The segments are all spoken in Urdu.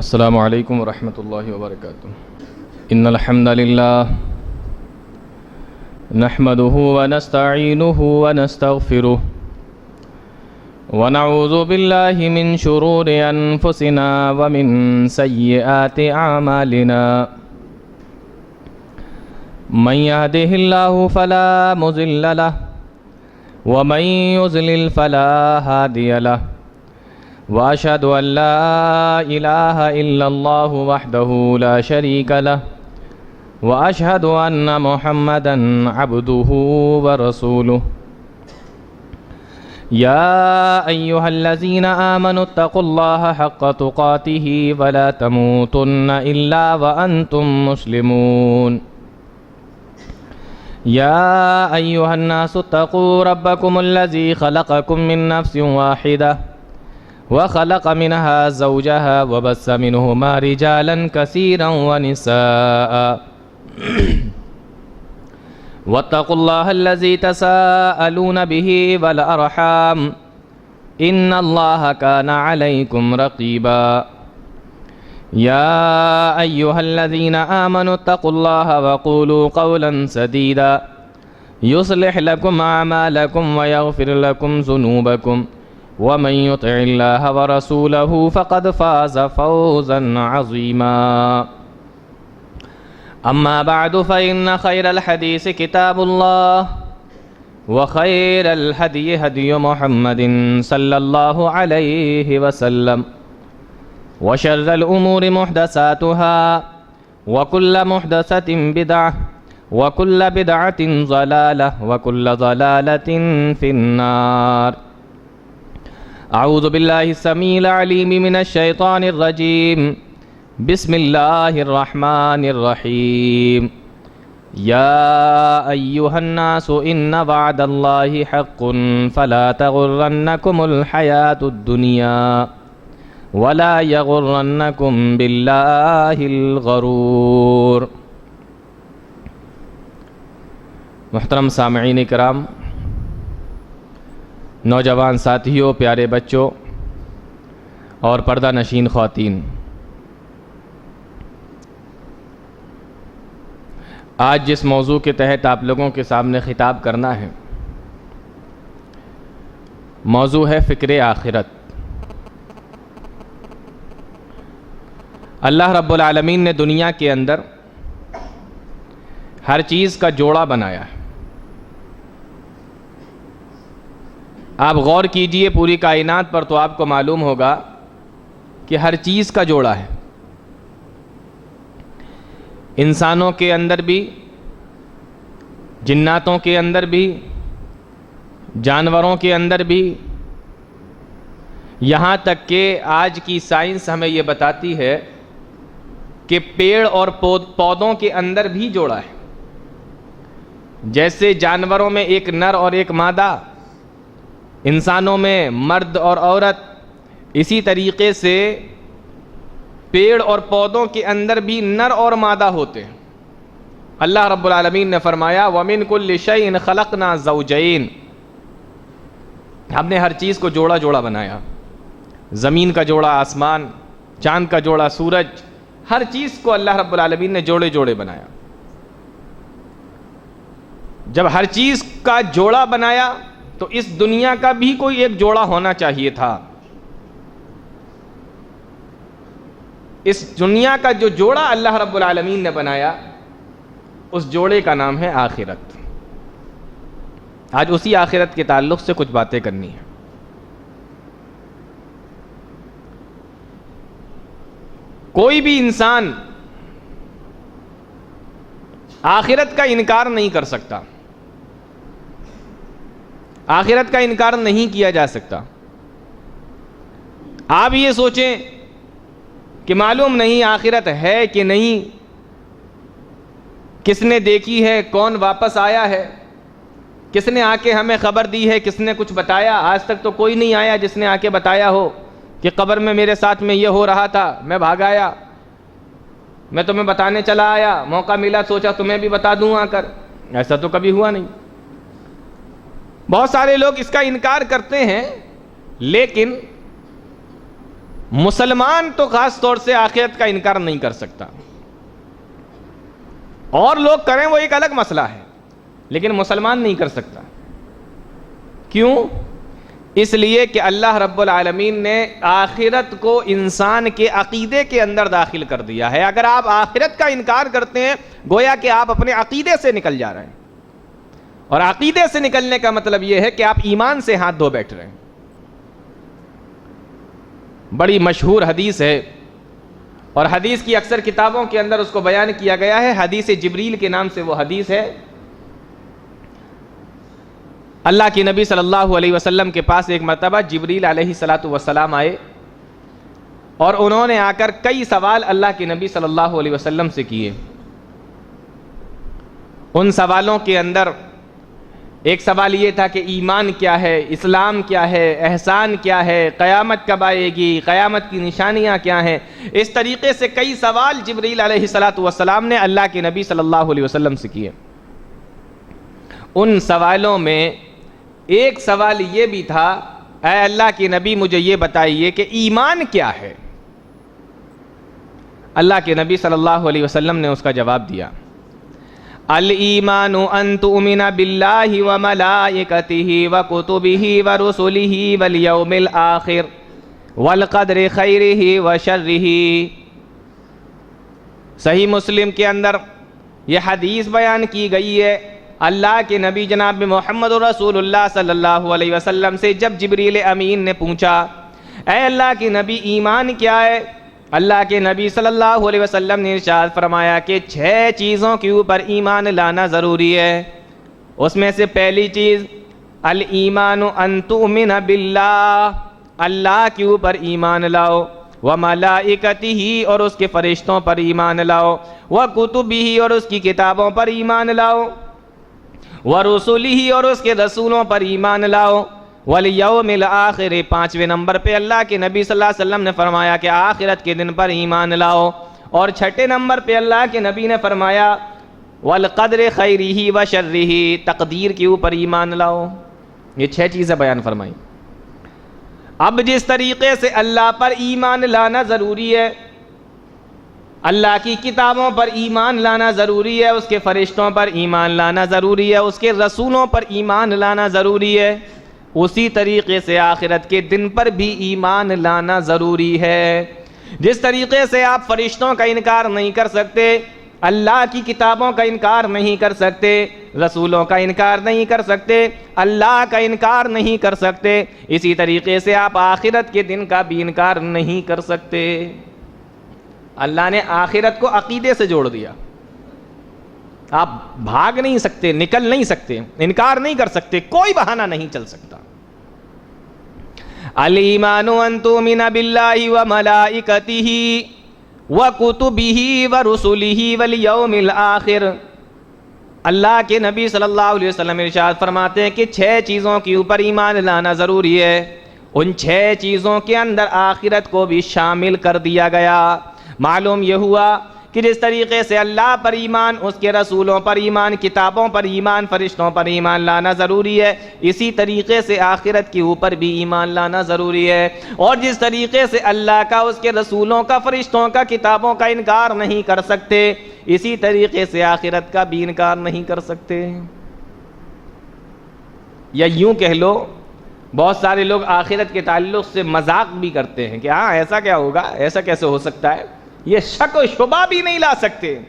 السلام علیکم ورحمۃ اللہ وبرکاتہ۔ ان الحمد للہ نحمده ونستعینه ونستغفره ونعوذ باللہ من شرور انفسنا ومن سیئات اعمالنا من يهده الله فلا مضل له ومن يضلل فلا هادي له واشهد ان لا اله الا الله وحده لا شريك له واشهد ان محمدا عبده ورسوله يا ايها الذين امنوا اتقوا الله حق تقاته ولا تموتن الا وانتم مسلمون يا ايها الناس اتقوا ربكم الذي خلقكم من نفس واحده وخلق منها زوجها وبث منهما رجالا كثيرا ونساء واتقوا الله الذي تساءلون به والأرحام إن الله كان عليكم رقيبا يا أيها الذين آمنوا اتقوا الله وقولوا قولا سديدا يصلح لكم أعمالكم ويغفر لكم ذنوبكم ومن يطع الله ورسوله فقد فاز فوزا عظيما أما بعد فإن خير الحديث كتاب الله وخير الهدي هدي محمد صلى الله عليه وسلم وشر الأمور محدثاتها وكل محدثة بدعة وكل بدعة ضلالة وكل ضلالة في النار اعوذ باللہ السمیع العلیم من الشیطان الرجیم بسم اللہ الرحمن الرحیم یا ایہا الناس ان وعد اللہ حق فلا تغرنکم الحیاة الدنیا ولا یغرنکم باللہ الغرور۔ محترم سامعین کرام، نوجوان ساتھیوں، پیارے بچوں اور پردہ نشین خواتین، آج جس موضوع کے تحت آپ لوگوں کے سامنے خطاب کرنا ہے، موضوع ہے فکر آخرت۔ اللہ رب العالمین نے دنیا کے اندر ہر چیز کا جوڑا بنایا ہے۔ آپ غور کیجئے پوری کائنات پر تو آپ کو معلوم ہوگا کہ ہر چیز کا جوڑا ہے۔ انسانوں کے اندر بھی، جناتوں کے اندر بھی، جانوروں کے اندر بھی، یہاں تک کہ آج کی سائنس ہمیں یہ بتاتی ہے کہ پیڑ اور پودوں کے اندر بھی جوڑا ہے۔ جیسے جانوروں میں ایک نر اور ایک مادہ، انسانوں میں مرد اور عورت، اسی طریقے سے پیڑ اور پودوں کے اندر بھی نر اور مادہ ہوتے ہیں۔ اللہ رب العالمین نے فرمایا وَمِن كُلِّ شَيْءٍ خَلَقْنَا زَوْجَيْنِ، ہم نے ہر چیز کو جوڑا جوڑا بنایا۔ زمین کا جوڑا آسمان، چاند کا جوڑا سورج، ہر چیز کو اللہ رب العالمین نے جوڑے جوڑے بنایا۔ جب ہر چیز کا جوڑا بنایا تو اس دنیا کا بھی کوئی ایک جوڑا ہونا چاہیے تھا۔ اس دنیا کا جو جوڑا اللہ رب العالمین نے بنایا، اس جوڑے کا نام ہے آخرت۔ آج اسی آخرت کے تعلق سے کچھ باتیں کرنی ہیں۔ کوئی بھی انسان آخرت کا انکار نہیں کر سکتا، آخرت کا انکار نہیں کیا جا سکتا۔ آپ یہ سوچیں کہ معلوم نہیں آخرت ہے کہ نہیں، کس نے دیکھی ہے، کون واپس آیا ہے، کس نے آ کے ہمیں خبر دی ہے، کس نے کچھ بتایا؟ آج تک تو کوئی نہیں آیا جس نے آ کے بتایا ہو کہ قبر میں میرے ساتھ میں یہ ہو رہا تھا، میں بھاگ آیا، میں تمہیں بتانے چلا آیا، موقع ملا سوچا تمہیں بھی بتا دوں آ کر۔ ایسا تو کبھی ہوا نہیں۔ بہت سارے لوگ اس کا انکار کرتے ہیں، لیکن مسلمان تو خاص طور سے آخرت کا انکار نہیں کر سکتا، اور لوگ کریں وہ ایک الگ مسئلہ ہے، لیکن مسلمان نہیں کر سکتا۔ کیوں؟ اس لیے کہ اللہ رب العالمین نے آخرت کو انسان کے عقیدے کے اندر داخل کر دیا ہے۔ اگر آپ آخرت کا انکار کرتے ہیں گویا کہ آپ اپنے عقیدے سے نکل جا رہے ہیں، اور عقیدے سے نکلنے کا مطلب یہ ہے کہ آپ ایمان سے ہاتھ دھو بیٹھ رہے ہیں۔ بڑی مشہور حدیث ہے، اور حدیث کی اکثر کتابوں کے اندر اس کو بیان کیا گیا ہے، حدیث جبریل کے نام سے وہ حدیث ہے۔ اللہ کے نبی صلی اللہ علیہ وسلم کے پاس ایک مرتبہ جبریل علیہ السلام آئے، اور انہوں نے آ کر کئی سوال اللہ کے نبی صلی اللہ علیہ وسلم سے کیے۔ ان سوالوں کے اندر ایک سوال یہ تھا کہ ایمان کیا ہے، اسلام کیا ہے، احسان کیا ہے، قیامت کب آئے گی، قیامت کی نشانیاں کیا ہیں۔ اس طریقے سے کئی سوال جبریل علیہ السلام نے اللہ کے نبی صلی اللہ علیہ وسلم سے کیے۔ ان سوالوں میں ایک سوال یہ بھی تھا، اے اللہ کے نبی مجھے یہ بتائیے کہ ایمان کیا ہے۔ اللہ کے نبی صلی اللہ علیہ وسلم نے اس کا جواب دیا، الایمان ان تؤمن باللہ وملائکتہ وکتبہ ورسلہ والیوم الآخر والقدر خیرہ وشرہ۔ صحیح مسلم کے اندر یہ حدیث بیان کی گئی ہے۔ اللہ کے نبی جناب محمد رسول اللہ صلی اللہ علیہ وسلم سے جب جبریل امین نے پوچھا، اے اللہ کے نبی ایمان کیا ہے، اللہ کے نبی صلی اللہ علیہ وسلم نے ارشاد فرمایا کہ 6 چیزوں کے اوپر ایمان لانا ضروری ہے۔ اس میں سے پہلی چیز الایمان ان تؤمن باللہ، اللہ کے اوپر ایمان لاؤ، وملائکتہ اور اس کے فرشتوں پر ایمان لاؤ، وکتبہ اور اس کی کتابوں پر ایمان لاؤ، ورسلہ اور اس کے رسولوں پر ایمان لاؤ، والیوم الآخر 5ویں نمبر پہ اللہ کے نبی صلی اللہ علیہ وسلم نے فرمایا کہ آخرت کے دن پر ایمان لاؤ، اور 6 نمبر پہ اللہ کے نبی نے فرمایا والقدر خیرہ وشرہ، تقدیر کے اوپر ایمان لاؤ۔ یہ 6 چیزیں بیان فرمائیں۔ اب جس طریقے سے اللہ پر ایمان لانا ضروری ہے، اللہ کی کتابوں پر ایمان لانا ضروری ہے، اس کے فرشتوں پر ایمان لانا ضروری ہے، اس کے رسولوں پر ایمان لانا ضروری ہے، اسی طریقے سے آخرت کے دن پر بھی ایمان لانا ضروری ہے۔ جس طریقے سے آپ فرشتوں کا انکار نہیں کر سکتے، اللہ کی کتابوں کا انکار نہیں کر سکتے، رسولوں کا انکار نہیں کر سکتے، اللہ کا انکار نہیں کر سکتے، اسی طریقے سے آپ آخرت کے دن کا بھی انکار نہیں کر سکتے۔ اللہ نے آخرت کو عقیدے سے جوڑ دیا۔ آپ بھاگ نہیں سکتے، نکل نہیں سکتے، انکار نہیں کر سکتے، کوئی بہانہ نہیں چل سکتا۔ الایمان ان تؤمن باللہ وملائکتہ وکتبہ ورسلہ والیوم الآخر۔ اللہ کے نبی صلی اللہ علیہ وسلم ارشاد فرماتے ہیں کہ 6 چیزوں کے اوپر ایمان لانا ضروری ہے، ان 6 چیزوں کے اندر آخرت کو بھی شامل کر دیا گیا۔ معلوم یہ ہوا کہ جس طریقے سے اللہ پر ایمان، اس کے رسولوں پر ایمان، کتابوں پر ایمان، فرشتوں پر ایمان لانا ضروری ہے، اسی طریقے سے آخرت کے اوپر بھی ایمان لانا ضروری ہے۔ اور جس طریقے سے اللہ کا، اس کے رسولوں کا، فرشتوں کا، کتابوں کا انکار نہیں کر سکتے، اسی طریقے سے آخرت کا بھی انکار نہیں کر سکتے۔ یا یوں کہہ لو، بہت سارے لوگ آخرت کے تعلق سے مذاق بھی کرتے ہیں کہ ہاں ایسا کیا ہوگا، ایسا کیسے ہو سکتا ہے۔ یہ شک و شبہ بھی نہیں لا سکتے،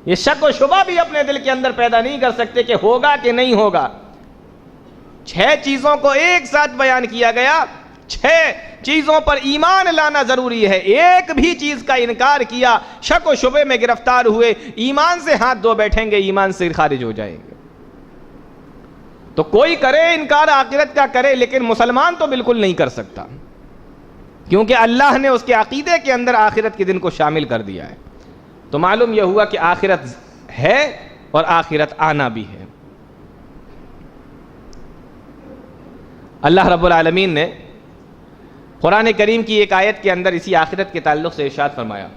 یہ شک و شبہ بھی اپنے دل کے اندر پیدا نہیں کر سکتے کہ ہوگا کہ نہیں ہوگا۔ 6 چیزوں کو ایک ساتھ بیان کیا گیا، 6 چیزوں پر ایمان لانا ضروری ہے۔ ایک بھی چیز کا انکار کیا، شک و شبے میں گرفتار ہوئے، ایمان سے ہاتھ دھو بیٹھیں گے، ایمان سے خارج ہو جائیں گے۔ تو کوئی کرے انکار آخرت کا کرے، لیکن مسلمان تو بالکل نہیں کر سکتا، کیونکہ اللہ نے اس کے عقیدے کے اندر آخرت کے دن کو شامل کر دیا ہے۔ تو معلوم یہ ہوا کہ آخرت ہے اور آخرت آنا بھی ہے۔ اللہ رب العالمین نے قرآن کریم کی ایک آیت کے اندر اسی آخرت کے تعلق سے ارشاد فرمایا،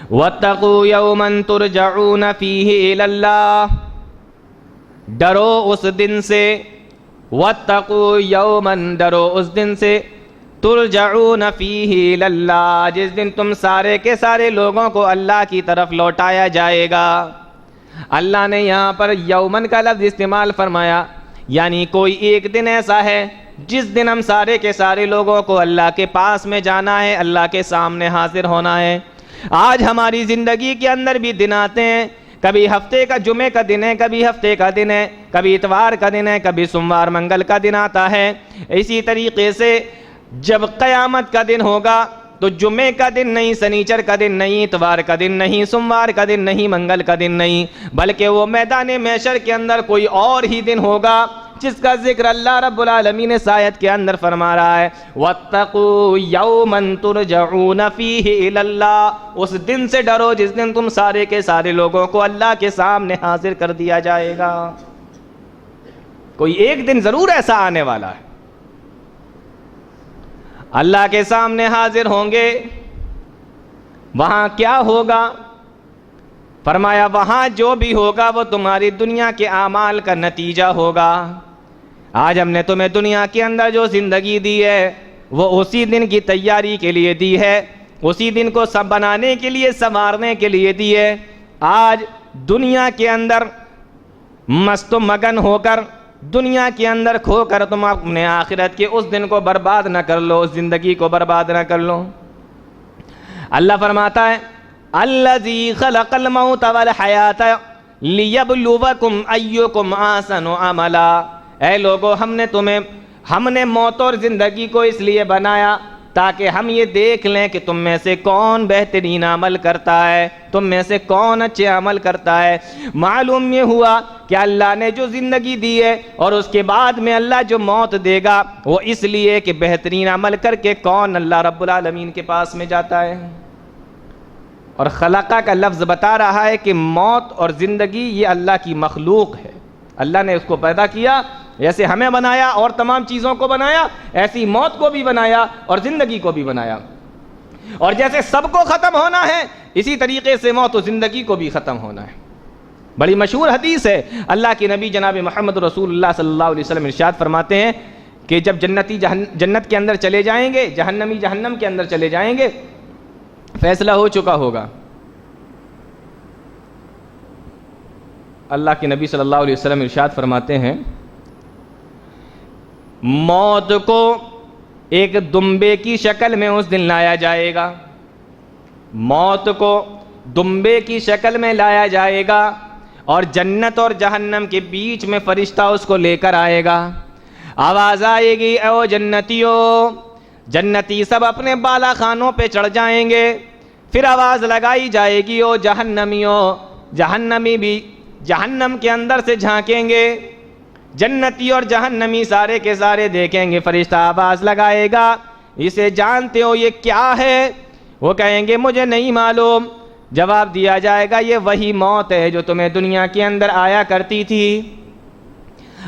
وَاتَّقُوا يَوْمًا تُرْجَعُونَ فِيهِ إِلَى اللَّهِ، ڈرو اس دن سے، وَاتَّقُوا يَوْمًا، ڈرو اس دن سے، ترجعون فیہ الی اللہ، جس دن تم سارے کے سارے لوگوں کو اللہ کی طرف لوٹایا جائے گا۔ اللہ نے یہاں پر یومن کا لفظ استعمال فرمایا، یعنی کوئی ایک دن ایسا ہے جس دن ہم سارے کے سارے لوگوں کو اللہ کے پاس میں جانا ہے، اللہ کے سامنے حاضر ہونا ہے۔ آج ہماری زندگی کے اندر بھی دن آتے ہیں، کبھی ہفتے کا جمعے کا دن ہے، کبھی ہفتے کا دن ہے، کبھی اتوار کا دن ہے، کبھی سوموار منگل کا دن آتا ہے۔ اسی طریقے سے جب قیامت کا دن ہوگا تو جمعے کا دن نہیں، سنیچر کا دن نہیں، اتوار کا دن نہیں، سوموار کا دن نہیں، منگل کا دن نہیں، بلکہ وہ میدان محشر کے اندر کوئی اور ہی دن ہوگا جس کا ذکر اللہ رب العالمین اس آیت کے اندر فرما رہا ہے، وَاتَّقُوا يَوْمًا تُرْجَعُونَ فِيهِ إِلَى اللَّهِ، اس دن سے ڈرو جس دن تم سارے کے سارے لوگوں کو اللہ کے سامنے حاضر کر دیا جائے گا۔ کوئی ایک دن ضرور ایسا آنے والا ہے، اللہ کے سامنے حاضر ہوں گے۔ وہاں کیا ہوگا؟ فرمایا وہاں جو بھی ہوگا وہ تمہاری دنیا کے اعمال کا نتیجہ ہوگا۔ آج ہم نے تمہیں دنیا کے اندر جو زندگی دی ہے وہ اسی دن کی تیاری کے لیے دی ہے، اسی دن کو سب بنانے کے لیے، سنوارنے کے لیے دی ہے۔ آج دنیا کے اندر مست و مگن ہو کر، دنیا کے اندر کھو کر تم اپنے آخرت کے اس دن کو برباد نہ کر لو، اس زندگی کو برباد نہ کر لو۔ اللہ فرماتا ہے الذی خلق الموت والحیات لیبلوکم ایکم احسن عملا، اے لوگو ہم نے موت اور زندگی کو اس لیے بنایا تاکہ ہم یہ دیکھ لیں کہ تم میں سے کون بہترین عمل کرتا ہے، تم میں سے کون اچھے عمل کرتا ہے۔ معلوم یہ ہوا کہ اللہ نے جو زندگی دی ہے اور اس کے بعد میں اللہ جو موت دے گا وہ اس لیے کہ بہترین عمل کر کے کون اللہ رب العالمین کے پاس میں جاتا ہے۔ اور خلقہ کا لفظ بتا رہا ہے کہ موت اور زندگی یہ اللہ کی مخلوق ہے، اللہ نے اس کو پیدا کیا، جیسے ہمیں بنایا اور تمام چیزوں کو بنایا، ایسی موت کو بھی بنایا اور زندگی کو بھی بنایا۔ اور جیسے سب کو ختم ہونا ہے اسی طریقے سے موت و زندگی کو بھی ختم ہونا ہے۔ بڑی مشہور حدیث ہے، اللہ کے نبی جناب محمد رسول اللہ صلی اللہ علیہ وسلم ارشاد فرماتے ہیں کہ جب جنتی جنت کے اندر چلے جائیں گے، جہنمی جہنم کے اندر چلے جائیں گے، فیصلہ ہو چکا ہوگا۔ اللہ کے نبی صلی اللہ علیہ وسلم ارشاد فرماتے ہیں موت کو ایک دمبے کی شکل میں اس دن لایا جائے گا، موت کو دمبے کی شکل میں لایا جائے گا، اور جنت اور جہنم کے بیچ میں فرشتہ اس کو لے کر آئے گا۔ آواز آئے گی اے او جنتیو، جنتی سب اپنے بالا خانوں پہ چڑھ جائیں گے، پھر آواز لگائی جائے گی او جہنمیو، جہنمی بھی جہنم کے اندر سے جھانکیں گے، جنتی اور جہنمی سارے کے سارے دیکھیں گے، فرشتہ آواز لگائے گا اسے جانتے ہو یہ کیا ہے؟ وہ کہیں گے مجھے نہیں معلوم۔ جواب دیا جائے گا یہ وہی موت ہے جو تمہیں دنیا کے اندر آیا کرتی تھی۔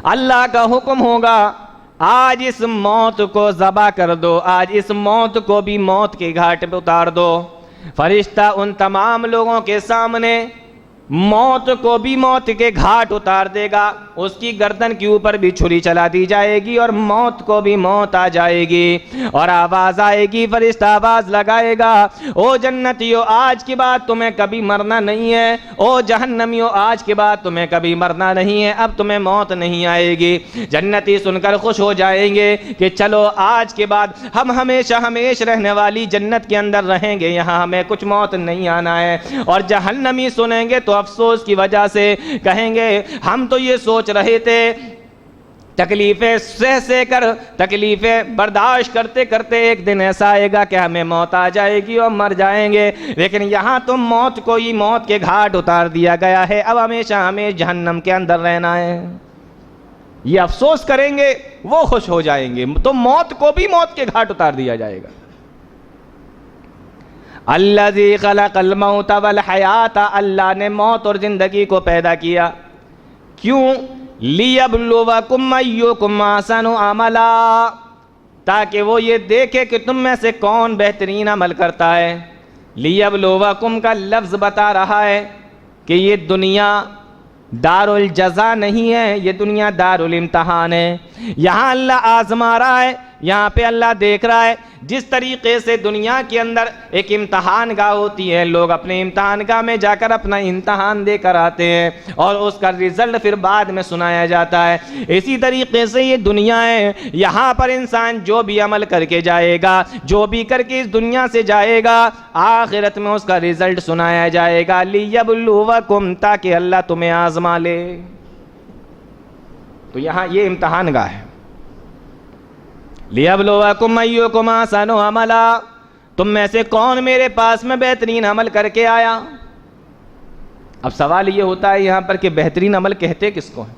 اللہ کا حکم ہوگا آج اس موت کو ذبح کر دو، آج اس موت کو بھی موت کے گھاٹ پہ اتار دو۔ فرشتہ ان تمام لوگوں کے سامنے موت کو بھی موت کے گھاٹ اتار دے گا، اس کی گردن کے اوپر بھی چھری چلا دی جائے گی اور موت کو بھی موت آ جائے گی، اور آواز آئے گی، فرشتہ آواز لگائے گا او جنتیو آج کے بعد تمہیں کبھی مرنا نہیں ہے، او جہنمیو آج کے بعد تمہیں کبھی مرنا نہیں ہے، اب تمہیں موت نہیں آئے گی۔ جنتی سن کر خوش ہو جائیں گے کہ چلو آج کے بعد ہم ہمیشہ ہمیش رہنے والی جنت کے اندر رہیں گے، یہاں ہمیں کچھ موت نہیں آنا ہے۔ اور جہنمی سنیں گے تو افسوس کی وجہ سے کہیں گے ہم تو یہ سوچ رہے تھے، تکلیفیں سہ کر، تکلیفیں برداشت کرتے کرتے ایک دن ایسا آئے گا کہ ہمیں موت آ جائے گی اور مر جائیں گے، لیکن یہاں تم موت کو ہی موت کے گھاٹ اتار دیا گیا ہے، اب ہمیشہ ہمیں جہنم کے اندر رہنا ہے۔ یہ افسوس کریں گے، وہ خوش ہو جائیں گے، تو موت کو بھی موت کے گھاٹ اتار دیا جائے گا۔ الذی خلق الموت والحیات، اللہ نے موت اور زندگی کو پیدا کیا، کیوں؟ لیبلوکم ایکم احسن عملا، تاکہ وہ یہ دیکھے کہ تم میں سے کون بہترین عمل کرتا ہے۔ لیبلوکم کا لفظ بتا رہا ہے کہ یہ دنیا دار الجزا نہیں ہے، یہ دنیا دار الامتحان ہے۔ یہاں اللہ آزما رہا ہے یہاں پہ اللہ دیکھ رہا ہے جس طریقے سے دنیا کے اندر ایک امتحان گاہ ہوتی ہے، لوگ اپنے امتحان گاہ میں جا کر اپنا امتحان دے کر آتے ہیں اور اس کا رزلٹ پھر بعد میں سنایا جاتا ہے، اسی طریقے سے یہ دنیا ہے، یہاں پر انسان جو بھی عمل کر کے جائے گا، جو بھی کر کے اس دنیا سے جائے گا، آخرت میں اس کا رزلٹ سنایا جائے گا، لِيَبْلُوَكُمْ، تاکہ اللہ تمہیں آزما لے۔ تو یہاں یہ امتحان گاہ ہے، لِيَبْلُوَكُمْ أَيُّكُمْ أَحْسَنُ عَمَلًا، تم میں سے کون میرے پاس میں بہترین عمل کر کے آیا۔ اب سوال یہ ہوتا ہے یہاں پر کہ بہترین عمل کہتے کس کو ہیں؟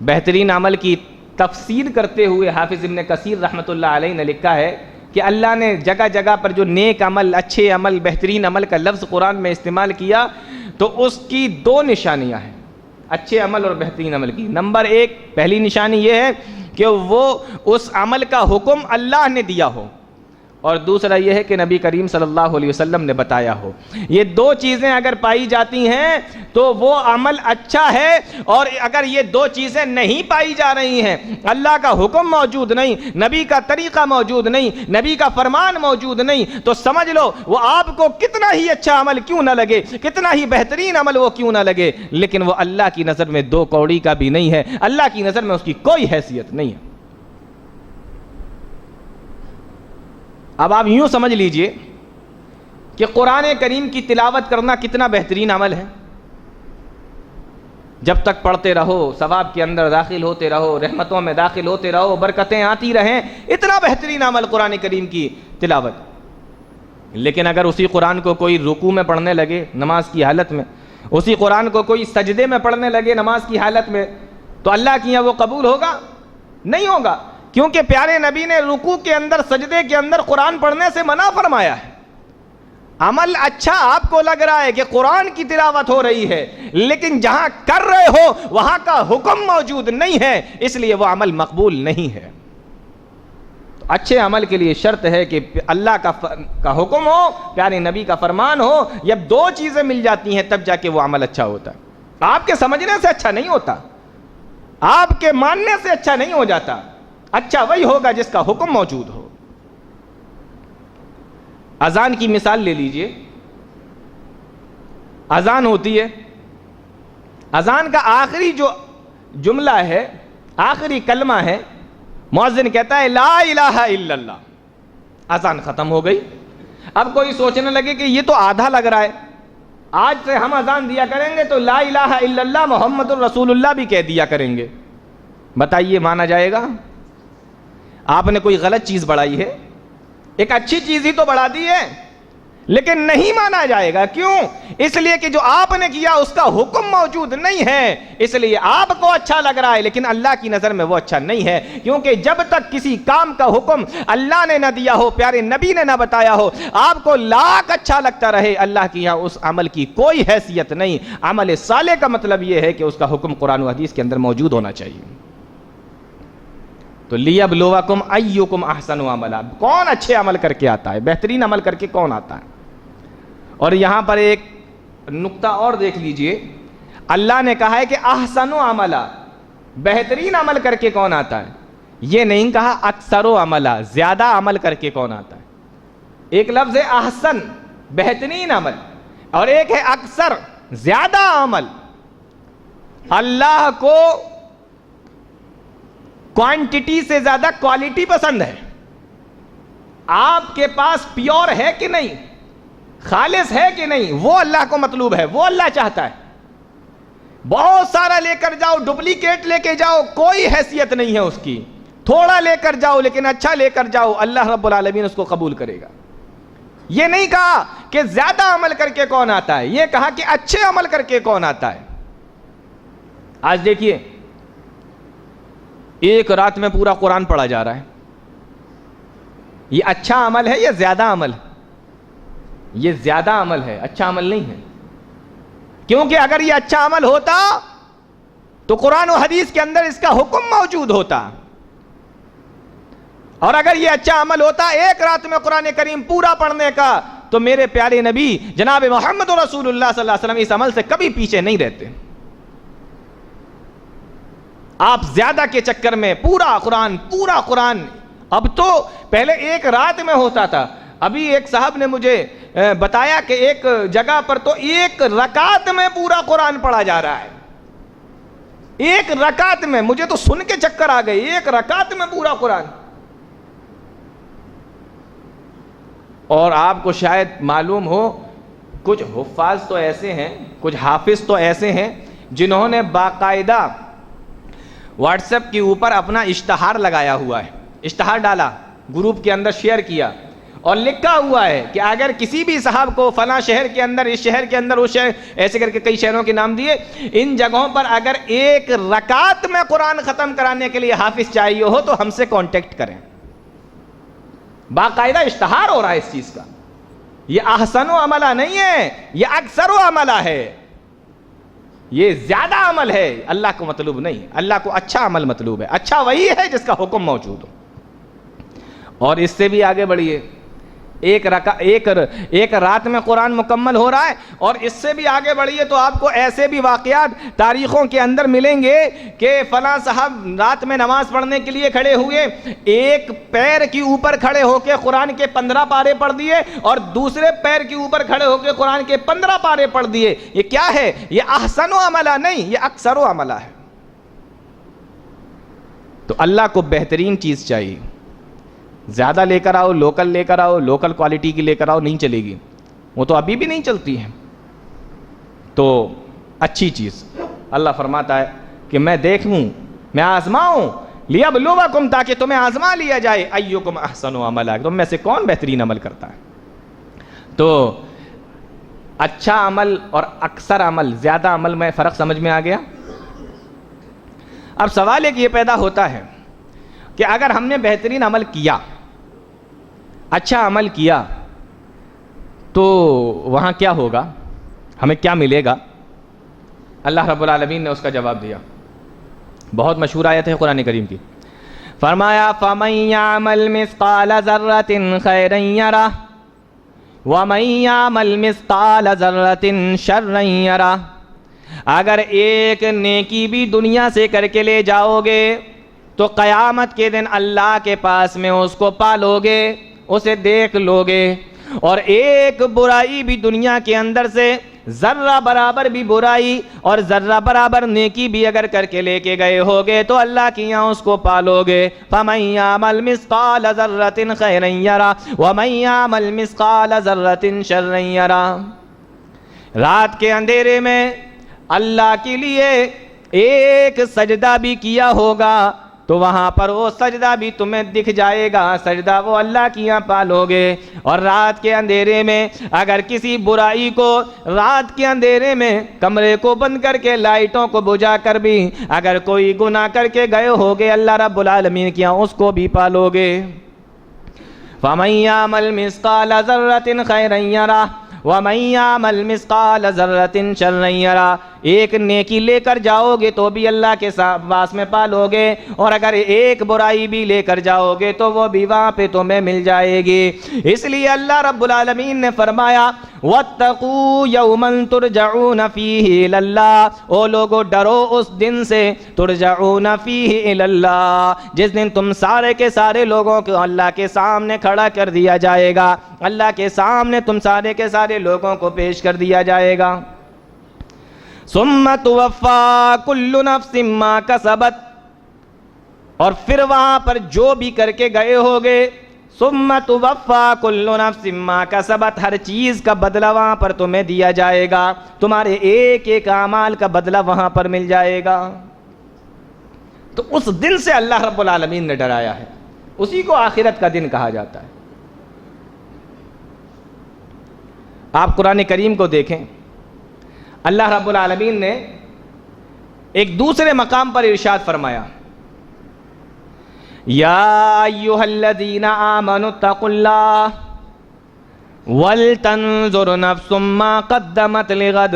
بہترین عمل کی تفسیر کرتے ہوئے حافظ ابن کثیر رحمۃ اللہ علیہ نے لکھا ہے کہ اللہ نے جگہ جگہ پر جو نیک عمل، اچھے عمل، بہترین عمل کا لفظ قرآن میں استعمال کیا تو اس کی دو نشانیاں ہیں اچھے عمل اور بہترین عمل کی۔ نمبر ایک، پہلی نشانی یہ ہے کہ وہ اس عمل کا حکم اللہ نے دیا ہو، اور دوسرا یہ ہے کہ نبی کریم صلی اللہ علیہ وسلم نے بتایا ہو۔ یہ دو چیزیں اگر پائی جاتی ہیں تو وہ عمل اچھا ہے، اور اگر یہ دو چیزیں نہیں پائی جا رہی ہیں، اللہ کا حکم موجود نہیں، نبی کا طریقہ موجود نہیں، نبی کا فرمان موجود نہیں، تو سمجھ لو وہ آپ کو کتنا ہی اچھا عمل کیوں نہ لگے، کتنا ہی بہترین عمل وہ کیوں نہ لگے، لیکن وہ اللہ کی نظر میں دو کوڑی کا بھی نہیں ہے، اللہ کی نظر میں اس کی کوئی حیثیت نہیں ہے۔ اب آپ یوں سمجھ لیجئے کہ قرآن کریم کی تلاوت کرنا کتنا بہترین عمل ہے، جب تک پڑھتے رہو ثواب کے اندر داخل ہوتے رہو، رحمتوں میں داخل ہوتے رہو، برکتیں آتی رہیں، اتنا بہترین عمل قرآن کریم کی تلاوت۔ لیکن اگر اسی قرآن کو کوئی رکوع میں پڑھنے لگے نماز کی حالت میں، اسی قرآن کو کوئی سجدے میں پڑھنے لگے نماز کی حالت میں، تو اللہ کی یہاں وہ قبول ہوگا؟ نہیں ہوگا، کیونکہ پیارے نبی نے رکوع کے اندر، سجدے کے اندر قرآن پڑھنے سے منع فرمایا ہے۔ عمل اچھا آپ کو لگ رہا ہے کہ قرآن کی تلاوت ہو رہی ہے، لیکن جہاں کر رہے ہو وہاں کا حکم موجود نہیں ہے، اس لیے وہ عمل مقبول نہیں ہے۔ تو اچھے عمل کے لیے شرط ہے کہ اللہ کا حکم ہو، پیارے نبی کا فرمان ہو، جب دو چیزیں مل جاتی ہیں تب جا کے وہ عمل اچھا ہوتا ہے۔ آپ کے سمجھنے سے اچھا نہیں ہوتا، آپ کے ماننے سے اچھا نہیں ہو جاتا، اچھا وہی ہوگا جس کا حکم موجود ہو۔ اذان کی مثال لے لیجئے، اذان ہوتی ہے، اذان کا آخری جو جملہ ہے، آخری کلمہ ہے، مؤذن کہتا ہے لا الہ الا اللہ، اذان ختم ہو گئی۔ اب کوئی سوچنے لگے کہ یہ تو آدھا لگ رہا ہے، آج سے ہم اذان دیا کریں گے تو لا الہ الا اللہ محمد الرسول اللہ بھی کہہ دیا کریں گے، بتائیے مانا جائے گا؟ آپ نے کوئی غلط چیز بڑھائی ہے، ایک اچھی چیز ہی تو بڑھا دی ہے، لیکن نہیں مانا جائے گا۔ کیوں؟ اس لیے کہ جو آپ نے کیا اس کا حکم موجود نہیں ہے، اس لیے آپ کو اچھا لگ رہا ہے لیکن اللہ کی نظر میں وہ اچھا نہیں ہے، کیونکہ جب تک کسی کام کا حکم اللہ نے نہ دیا ہو، پیارے نبی نے نہ بتایا ہو، آپ کو لاکھ اچھا لگتا رہے، اللہ کی یہاں اس عمل کی کوئی حیثیت نہیں۔ عمل صالح کا مطلب یہ ہے کہ اس کا حکم قرآن و حدیث کے اندر موجود ہونا چاہیے۔ تو لِيَبْلُوَكُمْ أَيُّكُمْ أَحْسَنُ عَمَلًا، کون اچھے عمل کر کے آتا ہے، بہترین عمل کر کے کون آتا ہے۔ اور یہاں پر ایک نقطہ اور دیکھ لیجئے، اللہ نے کہا ہے کہ احسن عملا، بہترین عمل کر کے کون آتا ہے، یہ نہیں کہا اکثر عملا، زیادہ عمل کر کے کون آتا ہے۔ ایک لفظ ہے احسن، بہترین عمل، اور ایک ہے اکثر، زیادہ عمل۔ اللہ کو کوانٹٹی سے زیادہ کوالٹی پسند ہے۔ آپ کے پاس پیور ہے کہ نہیں، خالص ہے کہ نہیں، وہ اللہ کو مطلوب ہے، وہ اللہ چاہتا ہے۔ بہت سارا لے کر جاؤ، ڈپلیکیٹ لے کے جاؤ، کوئی حیثیت نہیں ہے اس کی۔ تھوڑا لے کر جاؤ لیکن اچھا لے کر جاؤ، اللہ رب العالمین اس کو قبول کرے گا۔ یہ نہیں کہا کہ زیادہ عمل کر کے کون آتا ہے، یہ کہا کہ اچھے عمل کر کے کون آتا ہے۔ آج دیکھیے، ایک رات میں پورا قرآن پڑھا جا رہا ہے، یہ اچھا عمل ہے یا زیادہ عمل ہے؟ یہ زیادہ عمل ہے، اچھا عمل نہیں ہے۔ کیونکہ اگر یہ اچھا عمل ہوتا تو قرآن و حدیث کے اندر اس کا حکم موجود ہوتا، اور اگر یہ اچھا عمل ہوتا ایک رات میں قرآن کریم پورا پڑھنے کا، تو میرے پیارے نبی جناب محمد رسول اللہ صلی اللہ علیہ وسلم اس عمل سے کبھی پیچھے نہیں رہتے۔ آپ زیادہ کے چکر میں پورا قرآن. اب تو پہلے ایک رات میں ہوتا تھا. ابھی ایک صاحب نے مجھے بتایا کہ ایک جگہ پر تو ایک رکعت میں پورا قرآن پڑھا جا رہا ہے. ایک رکعت میں. مجھے تو سن کے چکر آ گئی. ایک رکعت میں پورا قرآن. اور آپ کو شاید معلوم ہو کچھ حفاظ تو ایسے ہیں, کچھ حافظ تو ایسے ہیں جنہوں نے باقاعدہ واٹس ایپ کے اوپر اپنا اشتہار لگایا ہوا ہے. اشتہار ڈالا, گروپ کے اندر شیئر کیا اور لکھا ہوا ہے کہ اگر کسی بھی صاحب کو فلاں شہر کے اندر, اس شہر کے اندر, اس شہر, ایسے کر کے کئی شہروں کے نام دیے, ان جگہوں پر اگر ایک رکعت میں قرآن ختم کرانے کے لیے حافظ چاہیے ہو تو ہم سے کانٹیکٹ کریں. باقاعدہ اشتہار ہو رہا ہے اس چیز کا. یہ احسن و عملہ نہیں ہے, یہ اکثر و عملہ ہے, یہ زیادہ عمل ہے. اللہ کو مطلوب نہیں, اللہ کو اچھا عمل مطلوب ہے. اچھا وہی ہے جس کا حکم موجود ہو. اور اس سے بھی آگے بڑھیے, ایک رات میں قرآن مکمل ہو رہا ہے. اور اس سے بھی آگے بڑھیے تو آپ کو ایسے بھی واقعات تاریخوں کے اندر ملیں گے کہ فلاں صاحب رات میں نماز پڑھنے کے لیے کھڑے ہوئے, ایک پیر کے اوپر کھڑے ہو کے قرآن کے 15 پارے پڑھ دیے اور دوسرے پیر کے اوپر کھڑے ہو کے قرآن کے 15 پارے پڑھ دیے. یہ کیا ہے؟ یہ احسن و عملہ نہیں, یہ اکثر و عملہ ہے. تو اللہ کو بہترین چیز چاہیے. زیادہ لے کر آؤ, لوکل لے کر آؤ, لوکل کوالٹی کی لے کر آؤ, نہیں چلے گی. وہ تو ابھی بھی نہیں چلتی ہے. تو اچھی چیز اللہ فرماتا ہے کہ میں دیکھوں, میں آزماؤں, لیبلوکم, تاکہ تمہیں آزما لیا جائے, ایکم احسن عملا, تم میں سے کون بہترین عمل کرتا ہے. تو اچھا عمل اور اکثر عمل, زیادہ عمل میں فرق سمجھ میں آ گیا. اب سوال ایک یہ پیدا ہوتا ہے کہ اگر ہم نے بہترین عمل کیا, اچھا عمل کیا, تو وہاں کیا ہوگا, ہمیں کیا ملے گا؟ اللہ رب العالمین نے اس کا جواب دیا. بہت مشہور آیت ہے قرآن کریم کی. فرمایا فَمَن يَعْمَلْ مِثْقَالَ ذَرَّةٍ خَيْرًا يَرَهُ وَمَن يَعْمَلْ مِثْقَالَ ذَرَّةٍ شَرًّا يَرَهُ. اگر ایک نیکی بھی دنیا سے کر کے لے جاؤ گے تو قیامت کے دن اللہ کے پاس میں اس کو پالو گے, اسے دیکھ لو گے. اور ایک برائی بھی دنیا کے اندر سے ذرہ برابر بھی برائی اور ذرہ برابر نیکی بھی اگر کر کے لے کے گئے ہوگے تو اللہ کی یہاں اس کو پالو گے. فَمَن يَعْمَلْ مِثْقَالَ ذَرَّةٍ خَيْرًا يَرَهُ وَمَن يَعْمَلْ مِثْقَالَ ذَرَّةٍ شَرًّا يَرَهُ. رات کے اندھیرے میں اللہ کے لیے ایک سجدہ بھی کیا ہوگا تو وہاں پر وہ سجدہ بھی تمہیں دکھ جائے گا, سجدہ وہ اللہ کی یہاں پالو گے. اور رات کے اندھیرے میں اگر کسی برائی کو رات کے اندھیرے میں کمرے کو بند کر کے لائٹوں کو بجھا کر بھی اگر کوئی گناہ کر کے گئے ہوگے اللہ رب العالمین کی یہاں اس کو بھی پالو گے. فَمَن يَعْمَلْ مِثْقَالَ ذَرَّةٍ خَيْرًا يَرَهُ وَمَن يَعْمَلْ مِثْقَالَ ذَرَّةٍ شَرًّا يَرَهُ. ایک نیکی لے کر جاؤ گے تو بھی اللہ کے پاس میں پالو گے, اور اگر ایک برائی بھی لے کر جاؤ گے تو وہ بھی وہاں پہ تمہیں مل جائے گی. اس لیے اللہ رب العالمین نے فرمایا وَاتَّقُوا يَوْمًا تُرْجَعُونَ فِيهِ إِلَى اللَّهِ. او لوگو ڈرو اس دن سے, ترجعون فیہ الی اللہ, جس دن تم سارے کے سارے لوگوں کو اللہ کے سامنے کھڑا کر دیا جائے گا, اللہ کے سامنے تم سارے کے سارے لوگوں کو پیش کر دیا جائے گا. ثم توفی کل نفس ما کسبت, اور پھر وہاں پر جو بھی کر کے گئے ہوگے, ثم توفی کل نفس ما کسبت, ہر چیز کا بدلہ وہاں پر تمہیں دیا جائے گا, تمہارے ایک ایک اعمال کا بدلہ وہاں پر مل جائے گا. تو اس دن سے اللہ رب العالمین نے ڈرایا ہے, اسی کو آخرت کا دن کہا جاتا ہے. آپ قرآن کریم کو دیکھیں, اللہ رب العالمین نے ایک دوسرے مقام پر ارشاد فرمایا یا ایھا الذین آمنوا اتقوا اللہ ولتنظر نفس ما قدمت لغد.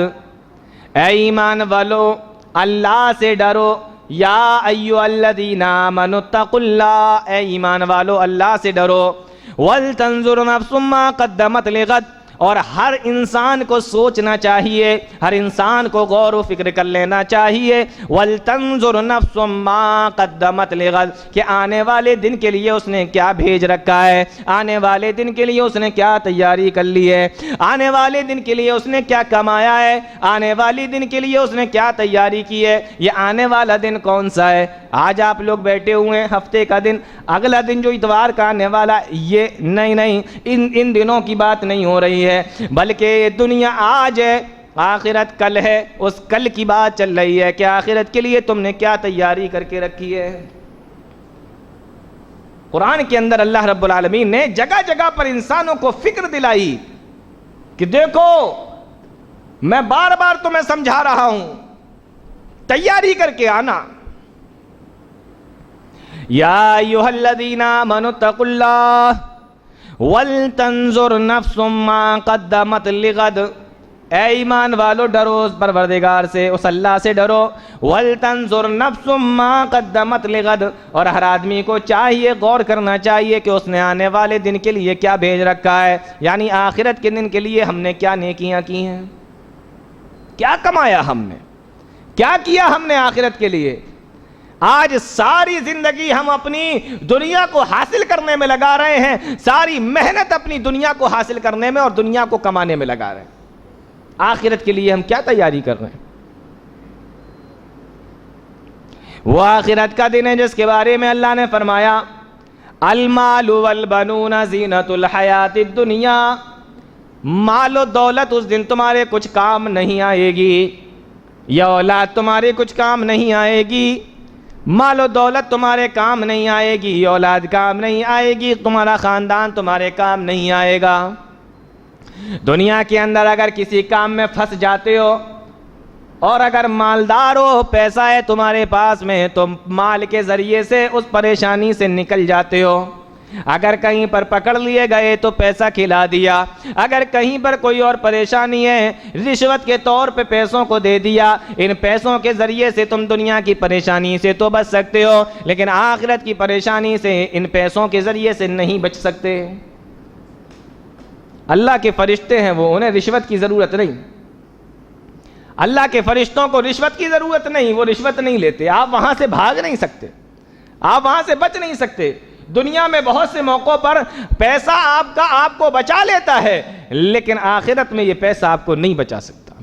اے ایمان والو اللہ سے ڈرو. یا ایھا الذین آمنوا اتقوا اللہ, اے ایمان والو اللہ سے ڈرو. ولتنظر نفس ما قدمت لغد, اور ہر انسان کو سوچنا چاہیے، ہر انسان کو غور و فکر کر لینا چاہیے وَلْتَنْظُرْ نَفْسٌ مَّا قَدَّمَتْ لِغَدٍ، کہ آنے والے دن کے لیے اس نے کیا بھیج رکھا ہے، آنے والے دن کے لیے اس نے کیا تیاری کر لی ہے، آنے والے دن کے لیے اس نے کیا کمایا ہے، آنے والے دن کے لیے اس نے کیا تیاری کی ہے۔ یہ آنے والا دن کون سا ہے؟ آج آپ لوگ بیٹھے ہوئے ہیں ہفتے کا دن، اگلا دن جو اتوار کا آنے والا، یہ نہیں، ان دنوں کی بات نہیں ہو رہی ہے، بلکہ یہ دنیا آج ہے، آخرت کل ہے، اس کل کی بات چل رہی ہے کہ آخرت کے لیے تم نے کیا تیاری کر کے رکھی ہے۔ قرآن کے اندر اللہ رب العالمین نے جگہ جگہ پر انسانوں کو فکر دلائی کہ دیکھو میں بار بار تمہیں سمجھا رہا ہوں، تیاری کر کے آنا۔ یا ایھا الذین آمنوا اتقوا اللہ ولتنظر نفس ما قدمت لغد، اے ایمان والو ڈرو اس پروردگار سے، اس اللہ سے ڈرو۔ وَلْتَنْظُرْ نَفْسٌ مَّا قَدَّمَتْ لِغَدٍ، اور ہر آدمی کو چاہیے، غور کرنا چاہیے کہ اس نے آنے والے دن کے لیے کیا بھیج رکھا ہے، یعنی آخرت کے دن کے لیے ہم نے کیا نیکیاں کی ہیں، کیا کمایا ہم نے، کیا کیا ہم نے آخرت کے لیے۔ آج ساری زندگی ہم اپنی دنیا کو حاصل کرنے میں لگا رہے ہیں، ساری محنت اپنی دنیا کو حاصل کرنے میں اور دنیا کو کمانے میں لگا رہے ہیں، آخرت کے لیے ہم کیا تیاری کر رہے ہیں؟ وہ آخرت کا دن ہے جس کے بارے میں اللہ نے فرمایا المال والبنون زینت الحیات الدنیا، مال و دولت اس دن تمہارے کچھ کام نہیں آئے گی، یہ اولاد تمہارے کچھ کام نہیں آئے گی، مال و دولت تمہارے کام نہیں آئے گی، یہ اولاد کام نہیں آئے گی، تمہارا خاندان تمہارے کام نہیں آئے گا۔ دنیا کے اندر اگر کسی کام میں پھنس جاتے ہو اور اگر مالدار ہو، پیسہ ہے تمہارے پاس میں، تو مال کے ذریعے سے اس پریشانی سے نکل جاتے ہو۔ اگر کہیں پر پکڑ لیے گئے تو پیسہ کھلا دیا، اگر کہیں پر کوئی اور پریشانی ہے رشوت کے طور پہ پیسوں کو دے دیا، ان پیسوں کے ذریعے سے تم دنیا کی پریشانی سے تو بچ سکتے ہو، لیکن آخرت کی پریشانی سے ان پیسوں کے ذریعے سے نہیں بچ سکتے۔ اللہ کے فرشتے ہیں وہ، انہیں رشوت کی ضرورت نہیں، اللہ کے فرشتوں کو رشوت کی ضرورت نہیں، وہ رشوت نہیں لیتے، آپ وہاں سے بھاگ نہیں سکتے، آپ وہاں سے بچ نہیں سکتے۔ دنیا میں بہت سے موقعوں پر پیسہ آپ کو بچا لیتا ہے، لیکن آخرت میں یہ پیسہ آپ کو نہیں بچا سکتا۔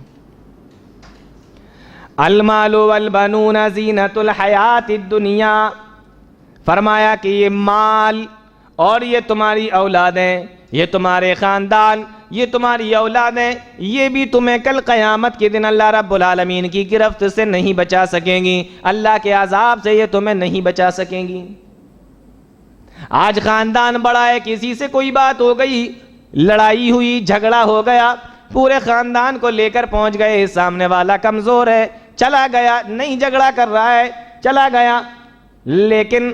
المال والبنون زینت الحیات الدنیا، فرمایا کہ یہ مال اور یہ تمہاری اولادیں، یہ تمہارے خاندان، یہ تمہاری اولادیں، یہ بھی تمہیں کل قیامت کے دن اللہ رب العالمین کی گرفت سے نہیں بچا سکیں گی، اللہ کے عذاب سے یہ تمہیں نہیں بچا سکیں گی۔ آج خاندان بڑا ہے، کسی سے کوئی بات ہو گئی، لڑائی ہوئی، جھگڑا ہو گیا، پورے خاندان کو لے کر پہنچ گئے، سامنے والا کمزور ہے، چلا گیا، نہیں جھگڑا کر رہا ہے، چلا گیا، لیکن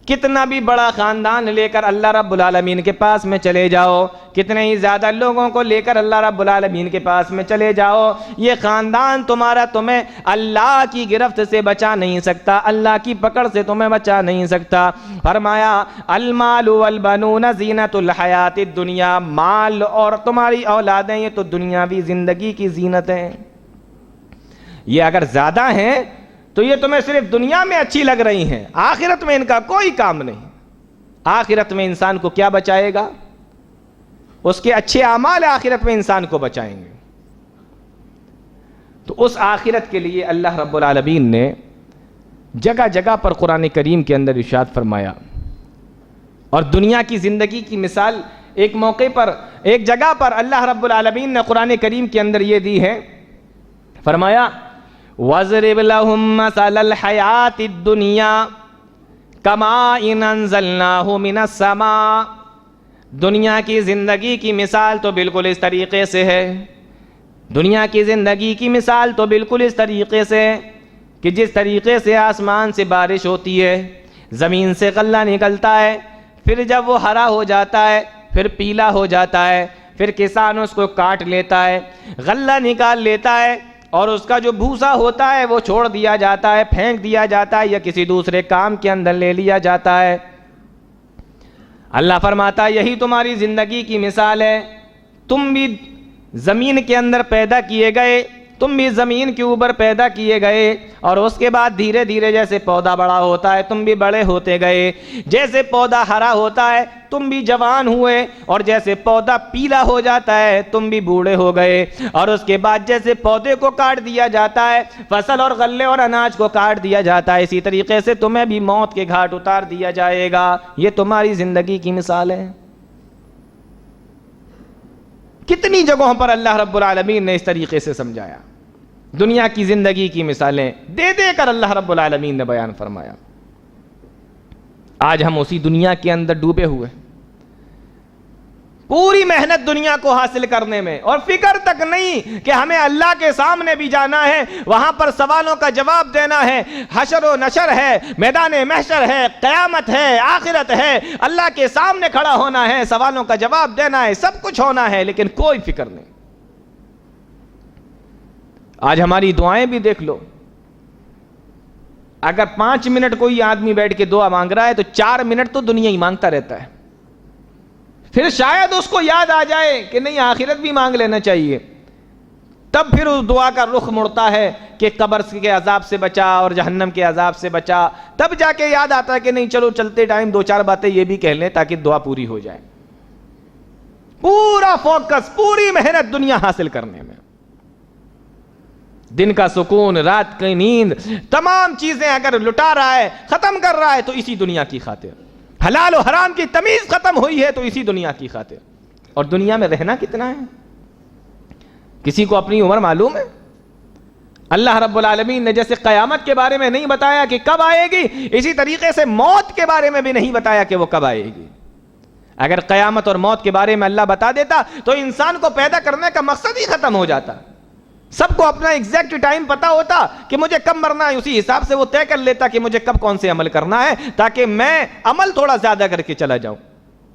کتنا بھی بڑا خاندان لے کر اللہ رب العالمین کے پاس میں چلے جاؤ، کتنے ہی زیادہ لوگوں کو لے کر اللہ رب العالمین کے پاس میں چلے جاؤ، یہ خاندان تمہارا تمہیں اللہ کی گرفت سے بچا نہیں سکتا، اللہ کی پکڑ سے تمہیں بچا نہیں سکتا۔ فرمایا المال والبنون زینت الحیات الدنیا، مال اور تمہاری اولادیں یہ تو دنیاوی زندگی کی زینت ہیں، یہ اگر زیادہ ہیں تو یہ تمہیں صرف دنیا میں اچھی لگ رہی ہیں، آخرت میں ان کا کوئی کام نہیں۔ آخرت میں انسان کو کیا بچائے گا؟ اس کے اچھے اعمال آخرت میں انسان کو بچائیں گے۔ تو اس آخرت کے لیے اللہ رب العالمین نے جگہ جگہ پر قرآن کریم کے اندر ارشاد فرمایا، اور دنیا کی زندگی کی مثال ایک موقع پر، ایک جگہ پر اللہ رب العالمین نے قرآن کریم کے اندر یہ دی ہے، فرمایا وَاضْرِبْ لَهُمْ مَثَلَ الْحَيَاةِ الدُّنْيَا كَمَاءٍ أَنزَلْنَاهُ مِنَ السَّمَاءِ، دنیا کی زندگی کی مثال تو بالکل اس طریقے سے ہے، دنیا کی زندگی کی مثال تو بالکل اس طریقے سے ہے کہ جس طریقے سے آسمان سے بارش ہوتی ہے، زمین سے غلہ نکلتا ہے، پھر جب وہ ہرا ہو جاتا ہے، پھر پیلا ہو جاتا ہے، پھر کسان اس کو کاٹ لیتا ہے، غلہ نکال لیتا ہے، اور اس کا جو بھوسا ہوتا ہے وہ چھوڑ دیا جاتا ہے، پھینک دیا جاتا ہے، یا کسی دوسرے کام کے اندر لے لیا جاتا ہے۔ اللہ فرماتا ہے یہی تمہاری زندگی کی مثال ہے، تم بھی زمین کے اندر پیدا کیے گئے، تم بھی زمین کے اوپر پیدا کیے گئے، اور اس کے بعد دھیرے دھیرے جیسے پودا بڑا ہوتا ہے تم بھی بڑے ہوتے گئے، جیسے پودا ہرا ہوتا ہے تم بھی جوان ہوئے، اور جیسے پودا پیلا ہو جاتا ہے تم بھی بوڑھے ہو گئے، اور اس کے بعد جیسے پودے کو کاٹ دیا جاتا ہے، فصل اور غلے اور اناج کو کاٹ دیا جاتا ہے، اسی طریقے سے تمہیں بھی موت کے گھاٹ اتار دیا جائے گا۔ یہ تمہاری زندگی کی مثال ہے۔ کتنی جگہوں پر اللہ رب العالمین نے اس طریقے سے سمجھایا، دنیا کی زندگی کی مثالیں دے دے کر اللہ رب العالمین نے بیان فرمایا۔ آج ہم اسی دنیا کے اندر ڈوبے ہوئے، پوری محنت دنیا کو حاصل کرنے میں، اور فکر تک نہیں کہ ہمیں اللہ کے سامنے بھی جانا ہے، وہاں پر سوالوں کا جواب دینا ہے، حشر و نشر ہے، میدان محشر ہے، قیامت ہے، آخرت ہے، اللہ کے سامنے کھڑا ہونا ہے، سوالوں کا جواب دینا ہے، سب کچھ ہونا ہے، لیکن کوئی فکر نہیں۔ آج ہماری دعائیں بھی دیکھ لو، اگر 5 منٹ کوئی آدمی بیٹھ کے دعا مانگ رہا ہے تو 4 منٹ تو دنیا ہی مانگتا رہتا ہے، پھر شاید اس کو یاد آ جائے کہ نہیں آخرت بھی مانگ لینا چاہیے، تب پھر اس دعا کا رخ مڑتا ہے کہ قبر کے عذاب سے بچا اور جہنم کے عذاب سے بچا، تب جا کے یاد آتا ہے کہ نہیں چلو چلتے ٹائم 2-4 باتیں یہ بھی کہہ لیں تاکہ دعا پوری ہو جائے۔ پورا فوکس، پوری محنت دنیا حاصل کرنے میں، دن کا سکون، رات کی نیند، تمام چیزیں اگر لٹا رہا ہے، ختم کر رہا ہے تو اسی دنیا کی خاطر، حلال و حرام کی تمیز ختم ہوئی ہے تو اسی دنیا کی خاطر۔ اور دنیا میں رہنا کتنا ہے؟ کسی کو اپنی عمر معلوم ہے؟ اللہ رب العالمین نے جیسے قیامت کے بارے میں نہیں بتایا کہ کب آئے گی، اسی طریقے سے موت کے بارے میں بھی نہیں بتایا کہ وہ کب آئے گی۔ اگر قیامت اور موت کے بارے میں اللہ بتا دیتا تو انسان کو پیدا کرنے کا مقصد ہی ختم ہو جاتا، سب کو اپنا ایگزیکٹ ٹائم پتا ہوتا کہ مجھے کب مرنا ہے، اسی حساب سے وہ طے کر لیتا کہ مجھے کب کون سے عمل کرنا ہے تاکہ میں عمل تھوڑا زیادہ کر کے چلا جاؤں۔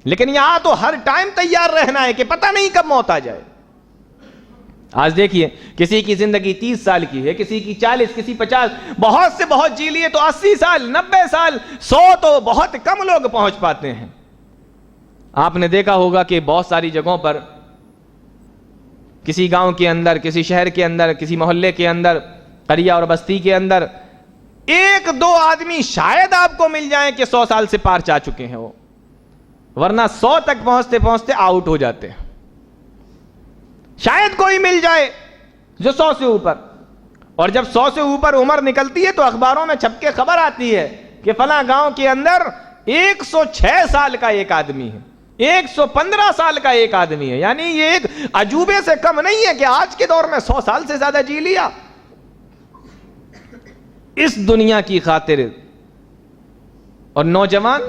لیکن یہاں تو ہر ٹائم تیار رہنا ہے کہ پتہ نہیں کب موت آ جائے۔ آج دیکھیے کسی کی زندگی 30 سال کی ہے، کسی کی 40، کسی 50، بہت سے بہت جی لیے تو 80 سال، 90 سال، 100 تو بہت کم لوگ پہنچ پاتے ہیں۔ آپ نے دیکھا ہوگا کہ بہت ساری جگہوں پر، کسی گاؤں کے اندر، کسی شہر کے اندر، کسی محلے کے اندر، قریہ اور بستی کے اندر 1-2 آدمی شاید آپ کو مل جائیں کہ 100 سال سے پار جا چکے ہیں وہ، ورنہ 100 تک پہنچتے پہنچتے آؤٹ ہو جاتے ہیں۔ شاید کوئی مل جائے جو 100 سے اوپر، اور جب 100 سے اوپر عمر نکلتی ہے تو اخباروں میں چھپ کے خبر آتی ہے کہ فلاں گاؤں کے اندر 106 سال کا ایک آدمی ہے، 115 سال کا ایک آدمی ہے، یعنی یہ ایک عجوبے سے کم نہیں ہے کہ آج کے دور میں 100 سال سے زیادہ جی لیا۔ اس دنیا کی خاطر اور نوجوان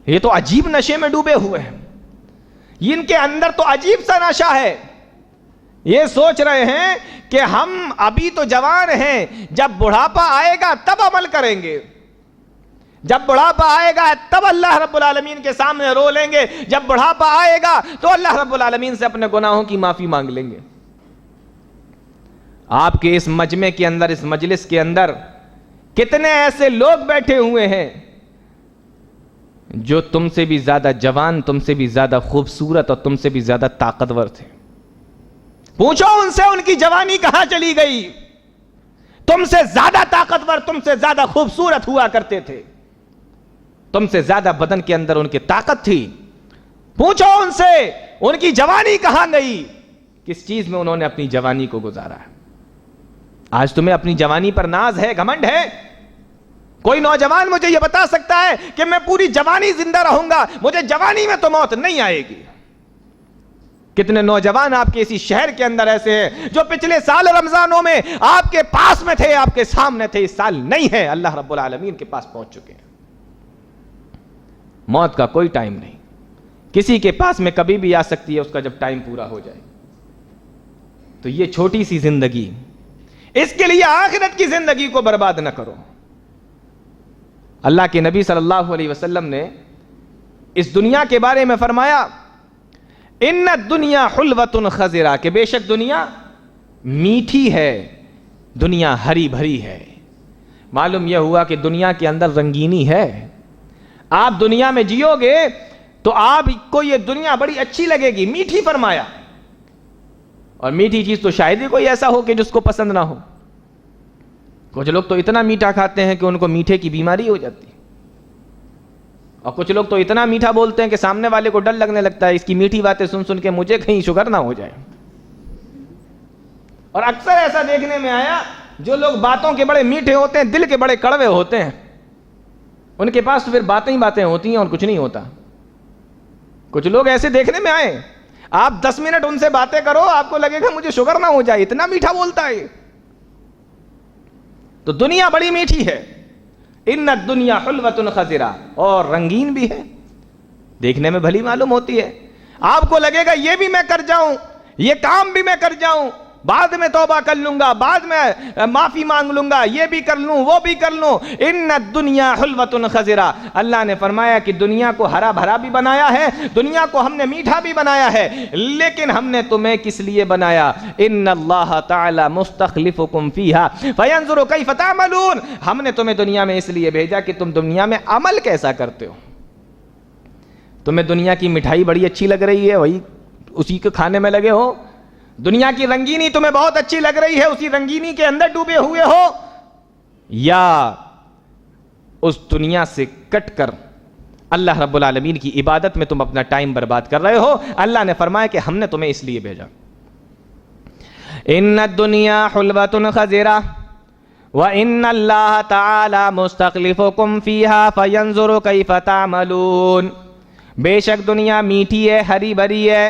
یہ تو عجیب نشے میں ڈوبے ہوئے ہیں، ان کے اندر تو عجیب سا نشہ ہے، یہ سوچ رہے ہیں کہ ہم ابھی تو جوان ہیں، جب بڑھاپا آئے گا تب عمل کریں گے، جب بڑھاپا آئے گا تب اللہ رب العالمین کے سامنے رو لیں گے، جب بڑھاپا آئے گا تو اللہ رب العالمین سے اپنے گناہوں کی معافی مانگ لیں گے۔ آپ کے اس مجمع کے اندر، اس مجلس کے اندر کتنے ایسے لوگ بیٹھے ہوئے ہیں جو تم سے بھی زیادہ جوان، تم سے بھی زیادہ خوبصورت اور تم سے بھی زیادہ طاقتور تھے۔ پوچھو ان سے ان کی جوانی کہاں چلی گئی؟ تم سے زیادہ طاقتور، تم سے زیادہ خوبصورت ہوا کرتے تھے، تم سے زیادہ بدن کے اندر ان کی طاقت تھی، پوچھو ان سے ان کی جوانی کہاں گئی، کس چیز میں انہوں نے اپنی جوانی کو گزارا ہے۔ آج تمہیں اپنی جوانی پر ناز ہے، گھمنڈ ہے؟ کوئی نوجوان مجھے یہ بتا سکتا ہے کہ میں پوری جوانی زندہ رہوں گا، مجھے جوانی میں تو موت نہیں آئے گی؟ کتنے نوجوان آپ کے اسی شہر کے اندر ایسے ہیں جو پچھلے سال رمضانوں میں آپ کے پاس میں تھے، آپ کے سامنے تھے، اس سال نہیں ہے، اللہ رب العالمین کے پاس پہنچ چکے ہیں۔ موت کا کوئی ٹائم نہیں، کسی کے پاس میں کبھی بھی آ سکتی ہے، اس کا جب ٹائم پورا ہو جائے۔ تو یہ چھوٹی سی زندگی، اس کے لیے آخرت کی زندگی کو برباد نہ کرو۔ اللہ کے نبی صلی اللہ علیہ وسلم نے اس دنیا کے بارے میں فرمایا، ان الدنیا حلوۃ خضرا، کہ بے شک دنیا میٹھی ہے، دنیا ہری بھری ہے۔ معلوم یہ ہوا کہ دنیا کے اندر رنگینی ہے۔ آپ دنیا میں جیو گے تو آپ کو یہ دنیا بڑی اچھی لگے گی، میٹھی فرمایا، اور میٹھی چیز تو شاید ہی کوئی ایسا ہو کہ جس کو پسند نہ ہو. کچھ لوگ تو اتنا میٹھا کھاتے ہیں کہ ان کو میٹھے کی بیماری ہو جاتی ہے, اور کچھ لوگ تو اتنا میٹھا بولتے ہیں کہ سامنے والے کو ڈر لگنے لگتا ہے اس کی میٹھی باتیں سن سن کے مجھے کہیں شوگر نہ ہو جائے. اور اکثر ایسا دیکھنے میں آیا, جو لوگ باتوں کے بڑے میٹھے ہوتے ہیں دل کے بڑے کڑوے ہوتے ہیں, ان کے پاس تو پھر باتیں ہی باتیں ہوتی ہیں اور کچھ نہیں ہوتا. کچھ لوگ ایسے دیکھنے میں آئے, آپ 10 منٹ ان سے باتیں کرو آپ کو لگے گا مجھے شوگر نہ ہو جائے, اتنا میٹھا بولتا ہے. تو دنیا بڑی میٹھی ہے, ان الدنیا حلوۃ خضرا, اور رنگین بھی ہے, دیکھنے میں بھلی معلوم ہوتی ہے. آپ کو لگے گا یہ بھی میں کر جاؤں, یہ کام بھی میں کر جاؤں, بعد میں توبہ کر لوں گا, بعد میں معافی مانگ لوں گا, یہ بھی کر لوں وہ بھی کر لوں. ان الدنیا حلوۃ خضرا, اللہ نے فرمایا کہ دنیا کو ہرا بھرا بھی بنایا ہے, دنیا کو ہم نے میٹھا بھی بنایا ہے, لیکن ہم نے تمہیں کس لیے بنایا؟ ان اللہ تعالی مستخلفکم فیہا فینظر کیف تعملون, ہم نے تمہیں دنیا میں اس لیے بھیجا کہ تم دنیا میں عمل کیسا کرتے ہو. تمہیں دنیا کی مٹھائی بڑی اچھی لگ رہی ہے, وہی اسی کے کھانے میں لگے ہو. دنیا کی رنگینی تمہیں بہت اچھی لگ رہی ہے, اسی رنگینی کے اندر ڈوبے ہوئے ہو, یا اس دنیا سے کٹ کر اللہ رب العالمین کی عبادت میں تم اپنا ٹائم برباد کر رہے ہو. اللہ نے فرمایا کہ ہم نے تمہیں اس لیے بھیجا. ان الدنیا حلوۃ خضرا وان اللہ تعالی مستخلفکم فیہا فینظر کیف تعملون, بے شک دنیا میٹھی ہے, ہری بھری ہے,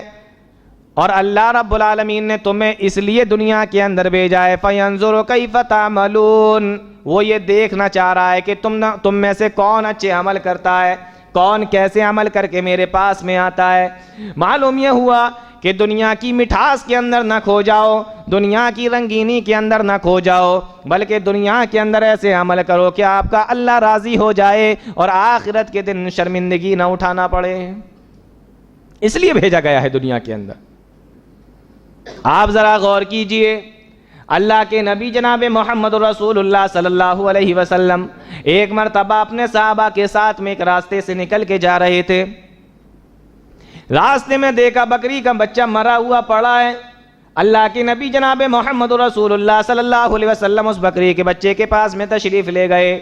اور اللہ رب العالمین نے تمہیں اس لیے دنیا کے اندر بھیجا ہے. فینظر کیف تعملون, وہ یہ دیکھنا چاہ رہا ہے کہ تم میں سے کون اچھے عمل کرتا ہے, کون کیسے عمل کر کے میرے پاس میں آتا ہے. معلوم یہ ہوا کہ دنیا کی مٹھاس کے اندر نہ کھو جاؤ, دنیا کی رنگینی کے اندر نہ کھو جاؤ, بلکہ دنیا کے اندر ایسے عمل کرو کہ آپ کا اللہ راضی ہو جائے اور آخرت کے دن شرمندگی نہ اٹھانا پڑے. اس لیے بھیجا گیا ہے دنیا کے اندر. آپ ذرا غور کیجئے, اللہ کے نبی جناب محمد رسول اللہ صلی اللہ علیہ وسلم ایک مرتبہ اپنے صحابہ کے ساتھ میں ایک راستے سے نکل کے جا رہے تھے. راستے میں دیکھا بکری کا بچہ مرا ہوا پڑا ہے. اللہ کے نبی جناب محمد رسول اللہ صلی اللہ علیہ وسلم اس بکری کے بچے کے پاس میں تشریف لے گئے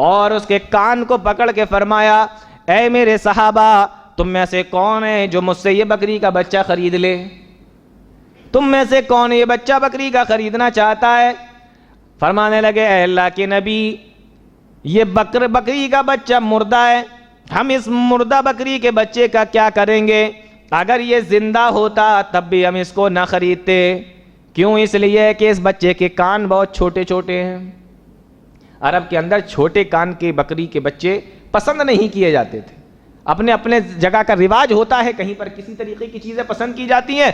اور اس کے کان کو پکڑ کے فرمایا, اے میرے صحابہ, تم میں سے کون ہے جو مجھ سے یہ بکری کا بچہ خرید لے؟ تم میں سے کون یہ بچہ بکری کا خریدنا چاہتا ہے؟ فرمانے لگے, اے اللہ کے نبی, یہ بکری کا بچہ مردہ ہے, ہم اس مردہ بکری کے بچے کا کیا کریں گے؟ اگر یہ زندہ ہوتا تب بھی ہم اس کو نہ خریدتے. کیوں؟ اس لیے کہ اس بچے کے کان بہت چھوٹے چھوٹے ہیں. عرب کے اندر چھوٹے کان کے بکری کے بچے پسند نہیں کیے جاتے تھے. اپنے اپنے جگہ کا رواج ہوتا ہے, کہیں پر کسی طریقے کی چیزیں پسند کی جاتی ہیں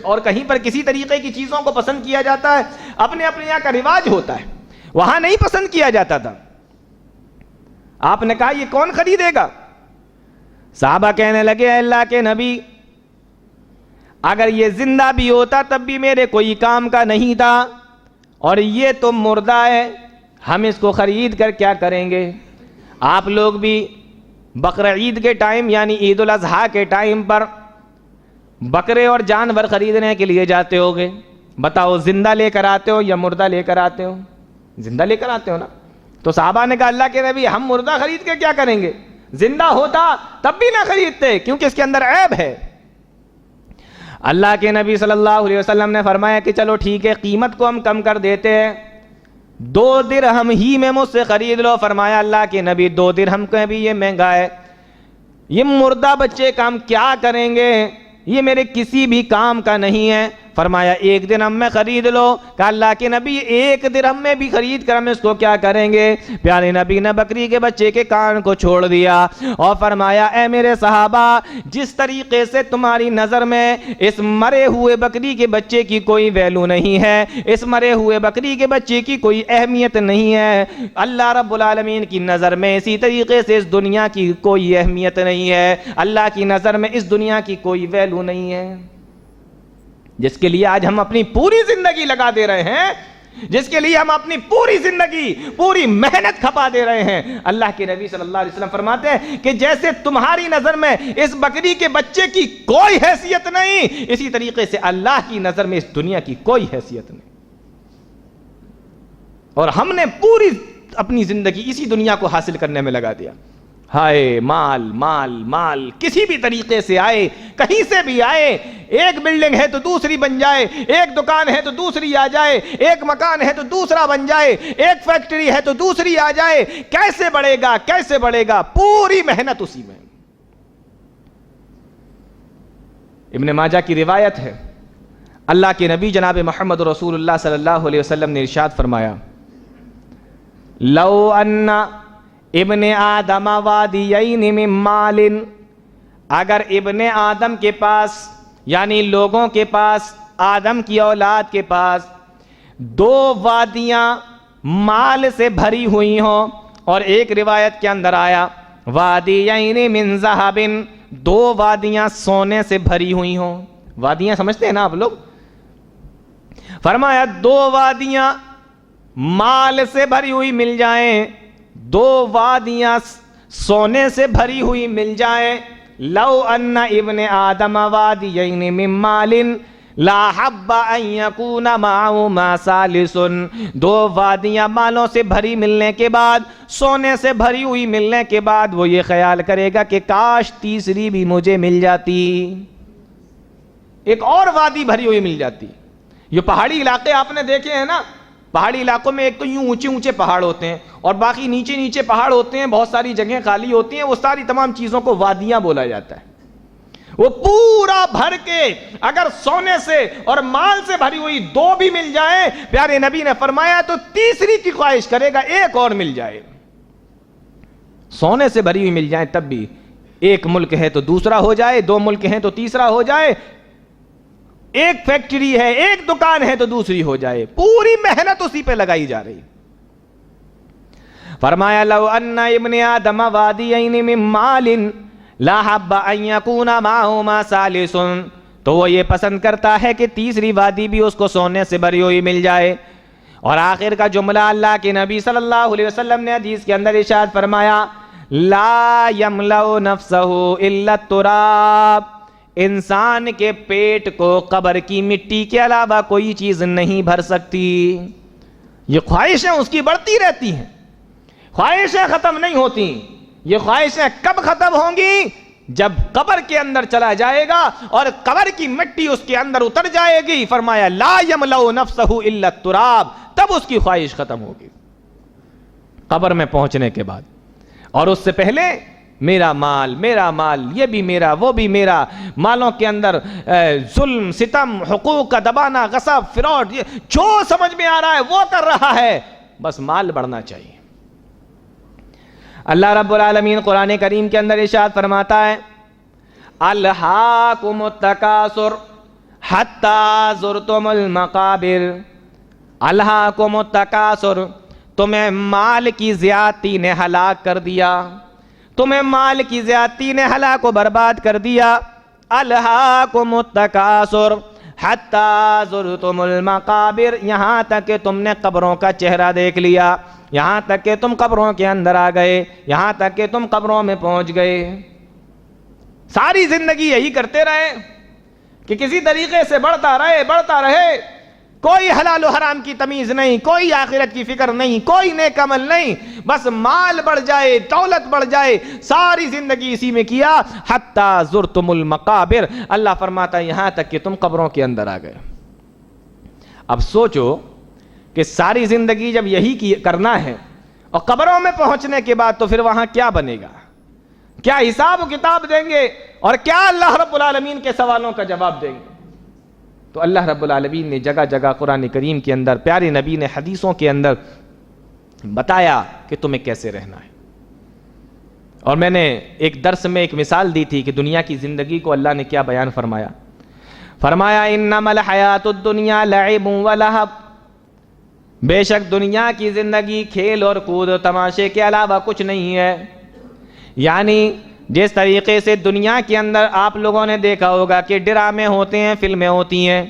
اور کہیں پر کسی طریقے کی چیزوں کو پسند کیا جاتا ہے. اپنے اپنے یہاں کا رواج ہوتا ہے, وہاں نہیں پسند کیا جاتا تھا. آپ نے کہا یہ کون خریدے گا؟ صحابہ کہنے لگے, اے اللہ کے نبی, اگر یہ زندہ بھی ہوتا تب بھی میرے کوئی کام کا نہیں تھا, اور یہ تو مردہ ہے, ہم اس کو خرید کر کیا کریں گے؟ آپ لوگ بھی بقر عید کے ٹائم یعنی عید الاضحیٰ کے ٹائم پر بکرے اور جانور خریدنے کے لیے جاتے ہوگے. بتاؤ, زندہ لے کر آتے ہو یا مردہ لے کر آتے ہو؟ زندہ لے کر آتے ہو نا. تو صحابہ نے کہا, اللہ کے نبی, ہم مردہ خرید کے کیا کریں گے؟ زندہ ہوتا تب بھی نہ خریدتے, کیونکہ اس کے اندر عیب ہے. اللہ کے نبی صلی اللہ علیہ وسلم نے فرمایا کہ چلو ٹھیک ہے, قیمت کو ہم کم کر دیتے ہیں, 2 درہم ہی میں مجھ سے خرید لو. فرمایا, اللہ کے نبی 2 درہم کا بھی یہ مہنگا ہے, یہ مردہ بچے کا ہم کیا کریں گے؟ یہ میرے کسی بھی کام کا نہیں ہے. فرمایا 1 درہم میں خرید لو. کہ اللہ کے نبی 1 درہم میں بھی خرید کر ہم اس کو کیا کریں گے؟ پیارے نبی نے بکری کے بچے کے کان کو چھوڑ دیا اور فرمایا, اے میرے صحابہ, جس طریقے سے تمہاری نظر میں اس مرے ہوئے بکری کے بچے کی کوئی ویلو نہیں ہے, اس مرے ہوئے بکری کے بچے کی کوئی اہمیت نہیں ہے, اللہ رب العالمین کی نظر میں اسی طریقے سے اس دنیا کی کوئی اہمیت نہیں ہے. اللہ کی نظر میں اس دنیا کی کوئی ویلو نہیں ہے, جس کے لیے آج ہم اپنی پوری زندگی لگا دے رہے ہیں. جس کے لیے ہم اپنی پوری زندگی پوری محنت کھپا دے رہے ہیں. اللہ کے نبی صلی اللہ علیہ وسلم فرماتے ہیں کہ جیسے تمہاری نظر میں اس بکری کے بچے کی کوئی حیثیت نہیں، اسی طریقے سے اللہ کی نظر میں اس دنیا کی کوئی حیثیت نہیں. اور ہم نے پوری اپنی زندگی اسی دنیا کو حاصل کرنے میں لگا دیا. ہائے مال مال مال، کسی بھی طریقے سے آئے، کہیں سے بھی آئے. ایک بلڈنگ ہے تو دوسری بن جائے، ایک دکان ہے تو دوسری آ جائے، ایک مکان ہے تو دوسرا بن جائے، ایک فیکٹری ہے تو دوسری آ جائے. کیسے بڑھے گا کیسے بڑھے گا؟ پوری محنت اسی میں. ابن ماجہ کی روایت ہے، اللہ کے نبی جناب محمد رسول اللہ صلی اللہ علیہ وسلم نے ارشاد فرمایا، لو ان ابن آدم وادیین من مال، اگر ابن آدم کے پاس یعنی لوگوں کے پاس، آدم کی اولاد کے پاس 2 وادیاں مال سے بھری ہوئی ہوں، اور ایک روایت کے اندر آیا وادیین من ذہب، 2 وادیاں سونے سے بھری ہوئی ہوں. وادیاں سمجھتے ہیں نا آپ لوگ؟ فرمایا 2 وادیاں مال سے بھری ہوئی مل جائیں، 2 وادیاں سونے سے بھری ہوئی مل جائیں، لو ان ابن آدم وادیین من مال لا حب ان یکون معهما ثالث، 2 وادیاں مالوں سے بھری ملنے کے بعد، سونے سے بھری ہوئی ملنے کے بعد وہ یہ خیال کرے گا کہ کاش تیسری بھی مجھے مل جاتی، ایک اور وادی بھری ہوئی مل جاتی. یہ پہاڑی علاقے آپ نے دیکھے ہیں نا، پہاڑی علاقوں میں ایک تو یوں اونچے اونچے پہاڑ ہوتے ہیں اور باقی نیچے نیچے پہاڑ ہوتے ہیں، بہت ساری جگہیں خالی ہوتی ہیں، وہ ساری تمام چیزوں کو وادیاں بولا جاتا ہے. وہ پورا بھر کے اگر سونے سے اور مال سے بھری ہوئی 2 بھی مل جائیں، پیارے نبی نے فرمایا تو تیسری کی خواہش کرے گا ایک اور مل جائے. سونے سے بھری ہوئی مل جائیں تب بھی، ایک ملک ہے تو دوسرا ہو جائے، 2 ملک ہیں تو تیسرا ہو جائے، ایک فیکٹری ہے ایک دکان ہے تو دوسری ہو جائے. پوری محنت اسی پہ لگائی جا رہی. فرمایا لو ان ابن آدم وادیین من مال لا حب ان یکون معهما ثالث، تو وہ یہ پسند کرتا ہے کہ تیسری وادی بھی اس کو سونے سے بھری ہوئی مل جائے. اور آخر کا جملہ اللہ کے نبی صلی اللہ علیہ وسلم نے حدیث کے اندر ارشاد فرمایا، لا یملأ نفسه الا التراب، انسان کے پیٹ کو قبر کی مٹی کے علاوہ کوئی چیز نہیں بھر سکتی. یہ خواہشیں اس کی بڑھتی رہتی ہیں، خواہشیں ختم نہیں ہوتی. یہ خواہشیں کب ختم ہوں گی؟ جب قبر کے اندر چلا جائے گا اور قبر کی مٹی اس کے اندر اتر جائے گی. فرمایا لا یملأ نفسه الا التراب، تب اس کی خواہش ختم ہوگی قبر میں پہنچنے کے بعد. اور اس سے پہلے میرا مال میرا مال، یہ بھی میرا وہ بھی میرا، مالوں کے اندر ظلم ستم، حقوق کا دبانا، غصب فراڈ، جو سمجھ میں آ رہا ہے وہ کر رہا ہے، بس مال بڑھنا چاہیے. اللہ رب العالمین قرآن کریم کے اندر ارشاد فرماتا ہے، الہاکم التکاثر حتی زرتم المقابر. الہاکم التکاثر، تمہیں مال کی زیادتی نے ہلاک کر دیا، تمہیں مال کی زیادتی نے ہلاک و برباد کر دیا. الہاکم التکاثر حتی زرتم المقابر، یہاں تک کہ تم نے قبروں کا چہرہ دیکھ لیا، یہاں تک کہ تم قبروں کے اندر آ گئے، یہاں تک کہ تم قبروں میں پہنچ گئے. ساری زندگی یہی کرتے رہے کہ کسی طریقے سے بڑھتا رہے، کوئی حلال و حرام کی تمیز نہیں، کوئی آخرت کی فکر نہیں، کوئی نیک عمل نہیں، بس مال بڑھ جائے، دولت بڑھ جائے، ساری زندگی اسی میں کیا. حتی زرتم المقابر، اللہ فرماتا ہے یہاں تک کہ تم قبروں کے اندر آ گئے. اب سوچو کہ ساری زندگی جب یہی کرنا ہے اور قبروں میں پہنچنے کے بعد تو پھر وہاں کیا بنے گا؟ کیا حساب و کتاب دیں گے اور کیا اللہ رب العالمین کے سوالوں کا جواب دیں گے؟ تو اللہ رب العالمین نے جگہ جگہ قرآن کریم کے اندر، پیارے نبی نے حدیثوں کے اندر بتایا کہ تمہیں کیسے رہنا ہے. اور میں نے ایک درس میں ایک مثال دی تھی کہ دنیا کی زندگی کو اللہ نے کیا بیان فرمایا. فرمایا انما الحیات الدنیا لعب و لہو، بے شک دنیا کی زندگی کھیل اور کود و تماشے کے علاوہ کچھ نہیں ہے. یعنی جس طریقے سے دنیا کے اندر آپ لوگوں نے دیکھا ہوگا کہ ڈرامے ہوتے ہیں، فلمیں ہوتی ہیں،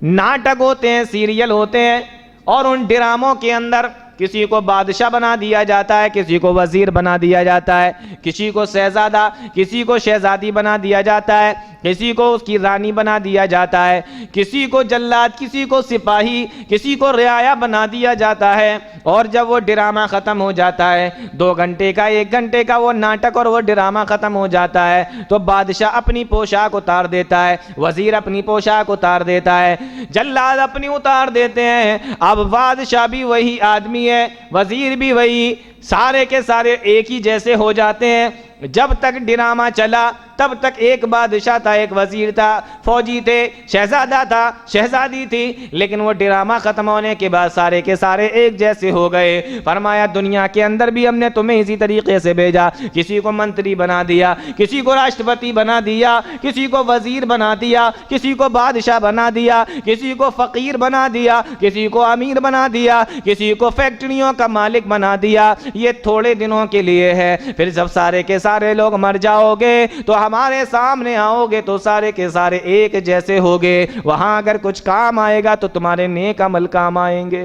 ناٹک ہوتے ہیں، سیریل ہوتے ہیں، اور ان ڈراموں کے اندر کسی کو بادشاہ بنا دیا جاتا ہے، کسی کو وزیر بنا دیا جاتا ہے، کسی کو شہزادہ، کسی کو شہزادی بنا دیا جاتا ہے، کسی کو اس کی رانی بنا دیا جاتا ہے، کسی کو جلاد، کسی کو سپاہی، کسی کو رعایا بنا دیا جاتا ہے۔ اور جب وہ ڈرامہ ختم ہو جاتا ہے، 2 گھنٹے کا 1 گھنٹے کا وہ ناٹک اور وہ ڈرامہ ختم ہو جاتا ہے، تو بادشاہ اپنی پوشاک اتار دیتا ہے، وزیر اپنی پوشاک اتار دیتا ہے، جلاد اپنی اتار دیتے ہیں۔ اب بادشاہ بھی وہی آدمی ہے، وزیر بھی وہی، سارے کے سارے ایک ہی جیسے ہو جاتے ہیں۔ جب تک ڈرامہ چلا تب تک ایک بادشاہ تھا، ایک وزیر تھا، فوجی تھے، شہزادہ تھا، شہزادی تھی، لیکن وہ ڈرامہ ختم ہونے کے بعد سارے کے سارے ایک جیسے ہو گئے۔ فرمایا دنیا کے اندر بھی ہم نے تمہیں اسی طریقے سے بھیجا، کسی کو منتری بنا دیا، کسی کو راشٹرپتی بنا دیا، کسی کو وزیر بنا دیا، کسی کو بادشاہ بنا دیا، کسی کو فقیر بنا دیا، کسی کو امیر بنا دیا، کسی کو فیکٹریوں کا مالک بنا دیا۔ یہ تھوڑے دنوں کے لیے ہے، پھر جب سارے کے سارے لوگ مر جاؤ گے تو ہمارے سامنے آؤ گے تو سارے کے سارے ایک جیسے ہوگے، وہاں اگر کچھ کام آئے گا تو تمہارے نیک عمل کام آئیں گے۔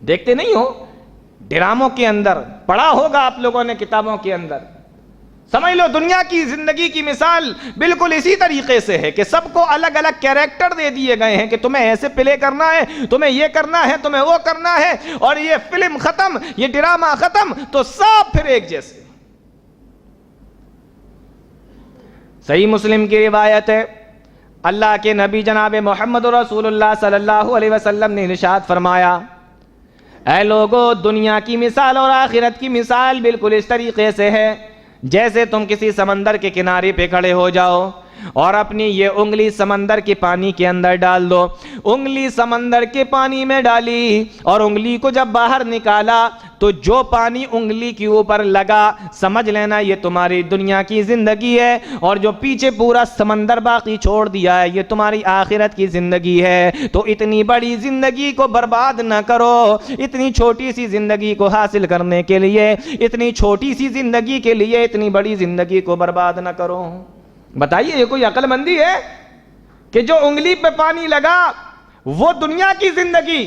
دیکھتے نہیں ہو ڈراموں کے اندر، پڑھا ہوگا آپ لوگوں نے کتابوں کے اندر، سمجھ لو دنیا کی زندگی کی مثال بالکل اسی طریقے سے ہے کہ سب کو الگ الگ کیریکٹر دے دیے گئے ہیں کہ تمہیں ایسے پلے کرنا ہے، تمہیں یہ کرنا ہے، تمہیں وہ کرنا ہے، اور یہ فلم ختم، یہ ڈرامہ ختم تو سب پھر ایک جیسے۔ صحیح مسلم کی روایت ہے، اللہ کے نبی جناب محمد رسول اللہ صلی اللہ علیہ وسلم نے ارشاد فرمایا، اے لوگو دنیا کی مثال اور آخرت کی مثال بالکل اس طریقے سے ہے جیسے تم کسی سمندر کے کنارے پہ کھڑے ہو جاؤ اور اپنی یہ انگلی سمندر کے پانی کے اندر ڈال دو۔ انگلی سمندر کے پانی میں ڈالی اور انگلی کو جب باہر نکالا تو جو پانی انگلی کے اوپر لگا سمجھ لینا یہ تمہاری دنیا کی زندگی ہے، اور جو پیچھے پورا سمندر باقی چھوڑ دیا ہے یہ تمہاری آخرت کی زندگی ہے۔ تو اتنی بڑی زندگی کو برباد نہ کرو، اتنی چھوٹی سی زندگی کو حاصل کرنے کے لیے، اتنی چھوٹی سی زندگی کے لیے اتنی بڑی زندگی کو برباد نہ کرو۔ بتائیے یہ کوئی عقل مندی ہے کہ جو انگلی پہ پانی لگا وہ دنیا کی زندگی،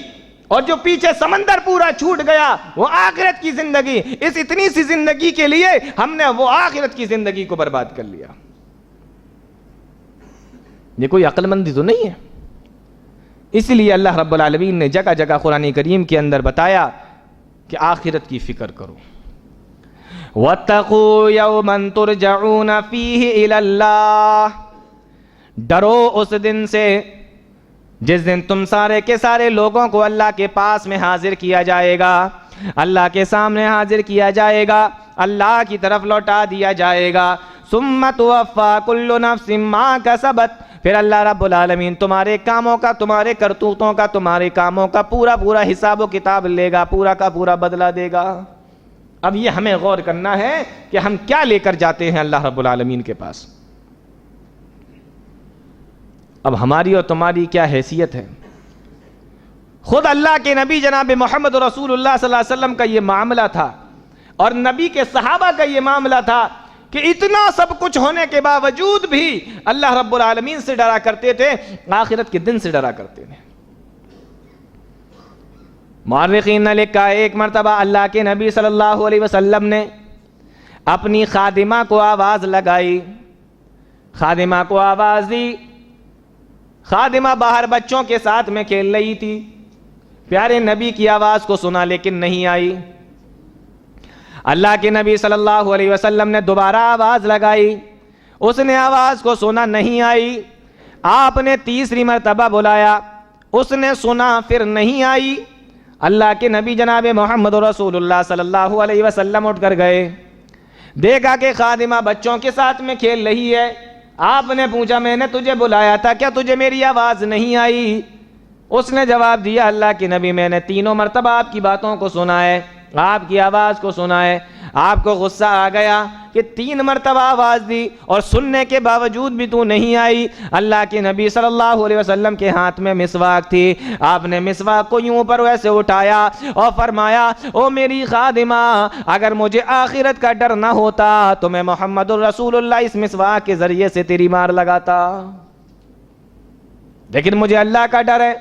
اور جو پیچھے سمندر پورا چھوٹ گیا وہ آخرت کی زندگی، اس اتنی سی زندگی کے لیے ہم نے وہ آخرت کی زندگی کو برباد کر لیا۔ یہ کوئی عقل مندی تو نہیں ہے۔ اس لیے اللہ رب العالمین نے جگہ جگہ قرآن کریم کے اندر بتایا کہ آخرت کی فکر کرو۔ وَاتَّقُوا يَوْمًا تُرْجَعُونَ فِيهِ إِلَى اللَّهِ، ڈرو اس دن سے جس دن تم سارے کے سارے لوگوں کو اللہ کے پاس میں حاضر کیا جائے گا، اللہ کے سامنے حاضر کیا جائے گا، اللہ کی طرف لوٹا دیا جائے گا۔ ثُمَّ تُوَفَّى كُلُّ نَفْسٍ مَا كَسَبَتْ، پھر اللہ رب العالمین تمہارے کاموں کا، تمہارے کرتوتوں کا، تمہارے کاموں کا پورا حساب و کتاب لے گا، پورا کا پورا بدلہ دے گا۔ اب یہ ہمیں غور کرنا ہے کہ ہم کیا لے کر جاتے ہیں اللہ رب العالمین کے پاس۔ اب ہماری اور تمہاری کیا حیثیت ہے؟ خود اللہ کے نبی جناب محمد رسول اللہ صلی اللہ علیہ وسلم کا یہ معاملہ تھا، اور نبی کے صحابہ کا یہ معاملہ تھا کہ اتنا سب کچھ ہونے کے باوجود بھی اللہ رب العالمین سے ڈرا کرتے تھے، آخرت کے دن سے ڈرا کرتے تھے۔ مورخین نے لکھا ایک مرتبہ اللہ کے نبی صلی اللہ علیہ وسلم نے اپنی خادمہ کو آواز لگائی، خادمہ کو آواز دی، خادمہ باہر بچوں کے ساتھ میں کھیل رہی تھی، پیارے نبی کی آواز کو سنا لیکن نہیں آئی۔ اللہ کے نبی صلی اللہ علیہ وسلم نے دوبارہ آواز لگائی، اس نے آواز کو سنا نہیں آئی۔ آپ نے تیسری مرتبہ بلایا، اس نے سنا پھر نہیں آئی۔ اللہ کے نبی جناب محمد رسول اللہ صلی اللہ علیہ وسلم اٹھ کر گئے، دیکھا کہ خادمہ بچوں کے ساتھ میں کھیل رہی ہے۔ آپ نے پوچھا میں نے تجھے بلایا تھا، کیا تجھے میری آواز نہیں آئی؟ اس نے جواب دیا اللہ کے نبی میں نے 3 مرتبہ آپ کی باتوں کو سنا ہے، آپ کی آواز کو سنا ہے۔ آپ کو غصہ آ گیا کہ 3 مرتبہ آواز دی اور سننے کے باوجود بھی تو نہیں آئی۔ اللہ کے نبی صلی اللہ علیہ وسلم کے ہاتھ میں مسواک تھی، آپ نے مسواک کو یوں پر ویسے اٹھایا اور فرمایا او میری خادمہ، اگر مجھے آخرت کا ڈر نہ ہوتا تو میں محمد الرسول اللہ اس مسواک کے ذریعے سے تیری مار لگاتا، لیکن مجھے اللہ کا ڈر ہے،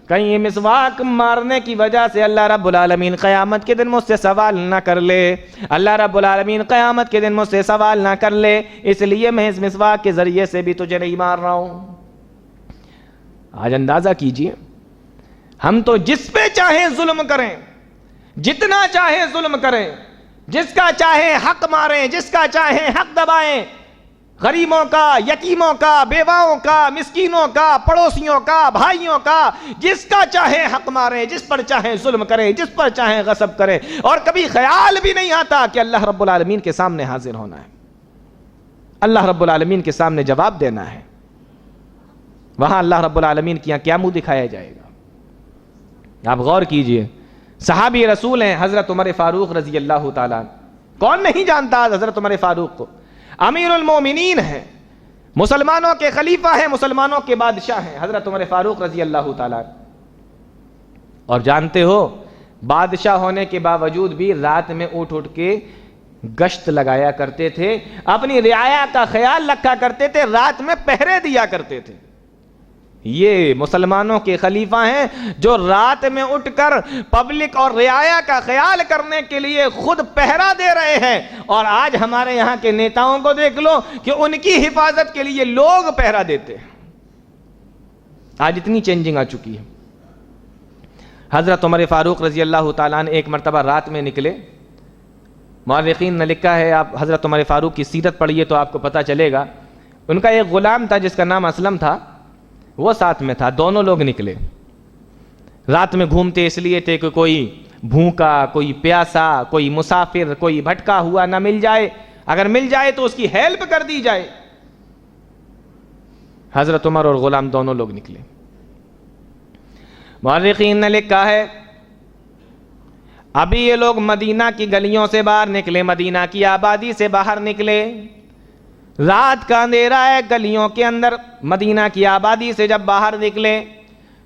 کہیں یہ مسواک مارنے کی وجہ سے اللہ رب العالمین قیامت کے دن مجھ سے سوال نہ کر لے، اللہ رب العالمین قیامت کے دن مجھ سے سوال نہ کر لے، اس لیے میں اس مسواک کے ذریعے سے بھی تجھے نہیں مار رہا ہوں۔ آج اندازہ کیجئے، ہم تو جس پہ چاہیں ظلم کریں، جتنا چاہیں ظلم کریں، جس کا چاہیں حق ماریں، جس کا چاہیں حق دبائیں، غریبوں کا، یتیموں کا، بیواؤں کا، مسکینوں کا، پڑوسیوں کا، بھائیوں کا، جس کا چاہیں حق ماریں، جس پر چاہیں ظلم کریں، جس پر چاہیں غصب کریں، اور کبھی خیال بھی نہیں آتا کہ اللہ رب العالمین کے سامنے حاضر ہونا ہے، اللہ رب العالمین کے سامنے جواب دینا ہے۔ وہاں اللہ رب العالمین کی کیا منہ دکھایا جائے گا؟ آپ غور کیجئے، صحابی رسول ہیں حضرت عمر فاروق رضی اللہ تعالیٰ، کون نہیں جانتا حضرت عمر فاروق کو؟ امیر المومنین ہیں، مسلمانوں کے خلیفہ ہیں، مسلمانوں کے بادشاہ ہیں حضرت عمر فاروق رضی اللہ تعالیٰ۔ اور جانتے ہو، بادشاہ ہونے کے باوجود بھی رات میں اٹھ کے گشت لگایا کرتے تھے، اپنی رعایا کا خیال رکھا کرتے تھے، رات میں پہرے دیا کرتے تھے۔ یہ مسلمانوں کے خلیفہ ہیں جو رات میں اٹھ کر پبلک اور رعایا کا خیال کرنے کے لیے خود پہرا دے رہے ہیں، اور آج ہمارے یہاں کے نیتاؤں کو دیکھ لو کہ ان کی حفاظت کے لیے لوگ پہرا دیتے ہیں۔ آج اتنی چینجنگ آ چکی ہے۔ حضرت عمر فاروق رضی اللہ تعالیٰ نے ایک مرتبہ رات میں نکلے، مورخین نے لکھا ہے، آپ حضرت عمر فاروق کی سیرت پڑھیے تو آپ کو پتہ چلے گا، ان کا ایک غلام تھا جس کا نام اسلم تھا، وہ ساتھ میں تھا، دونوں لوگ نکلے۔ رات میں گھومتے اس لیے تھے کہ کوئی بھوکا، کوئی پیاسا، کوئی مسافر، کوئی بھٹکا ہوا نہ مل جائے، اگر مل جائے تو اس کی ہیلپ کر دی جائے۔ حضرت عمر اور غلام دونوں لوگ نکلے۔ مورخین نے لکھا ہے، ابھی یہ لوگ مدینہ کی گلیوں سے باہر نکلے، مدینہ کی آبادی سے باہر نکلے، رات کا اندھیرا ہے، گلیوں کے اندر مدینہ کی آبادی سے جب باہر نکلے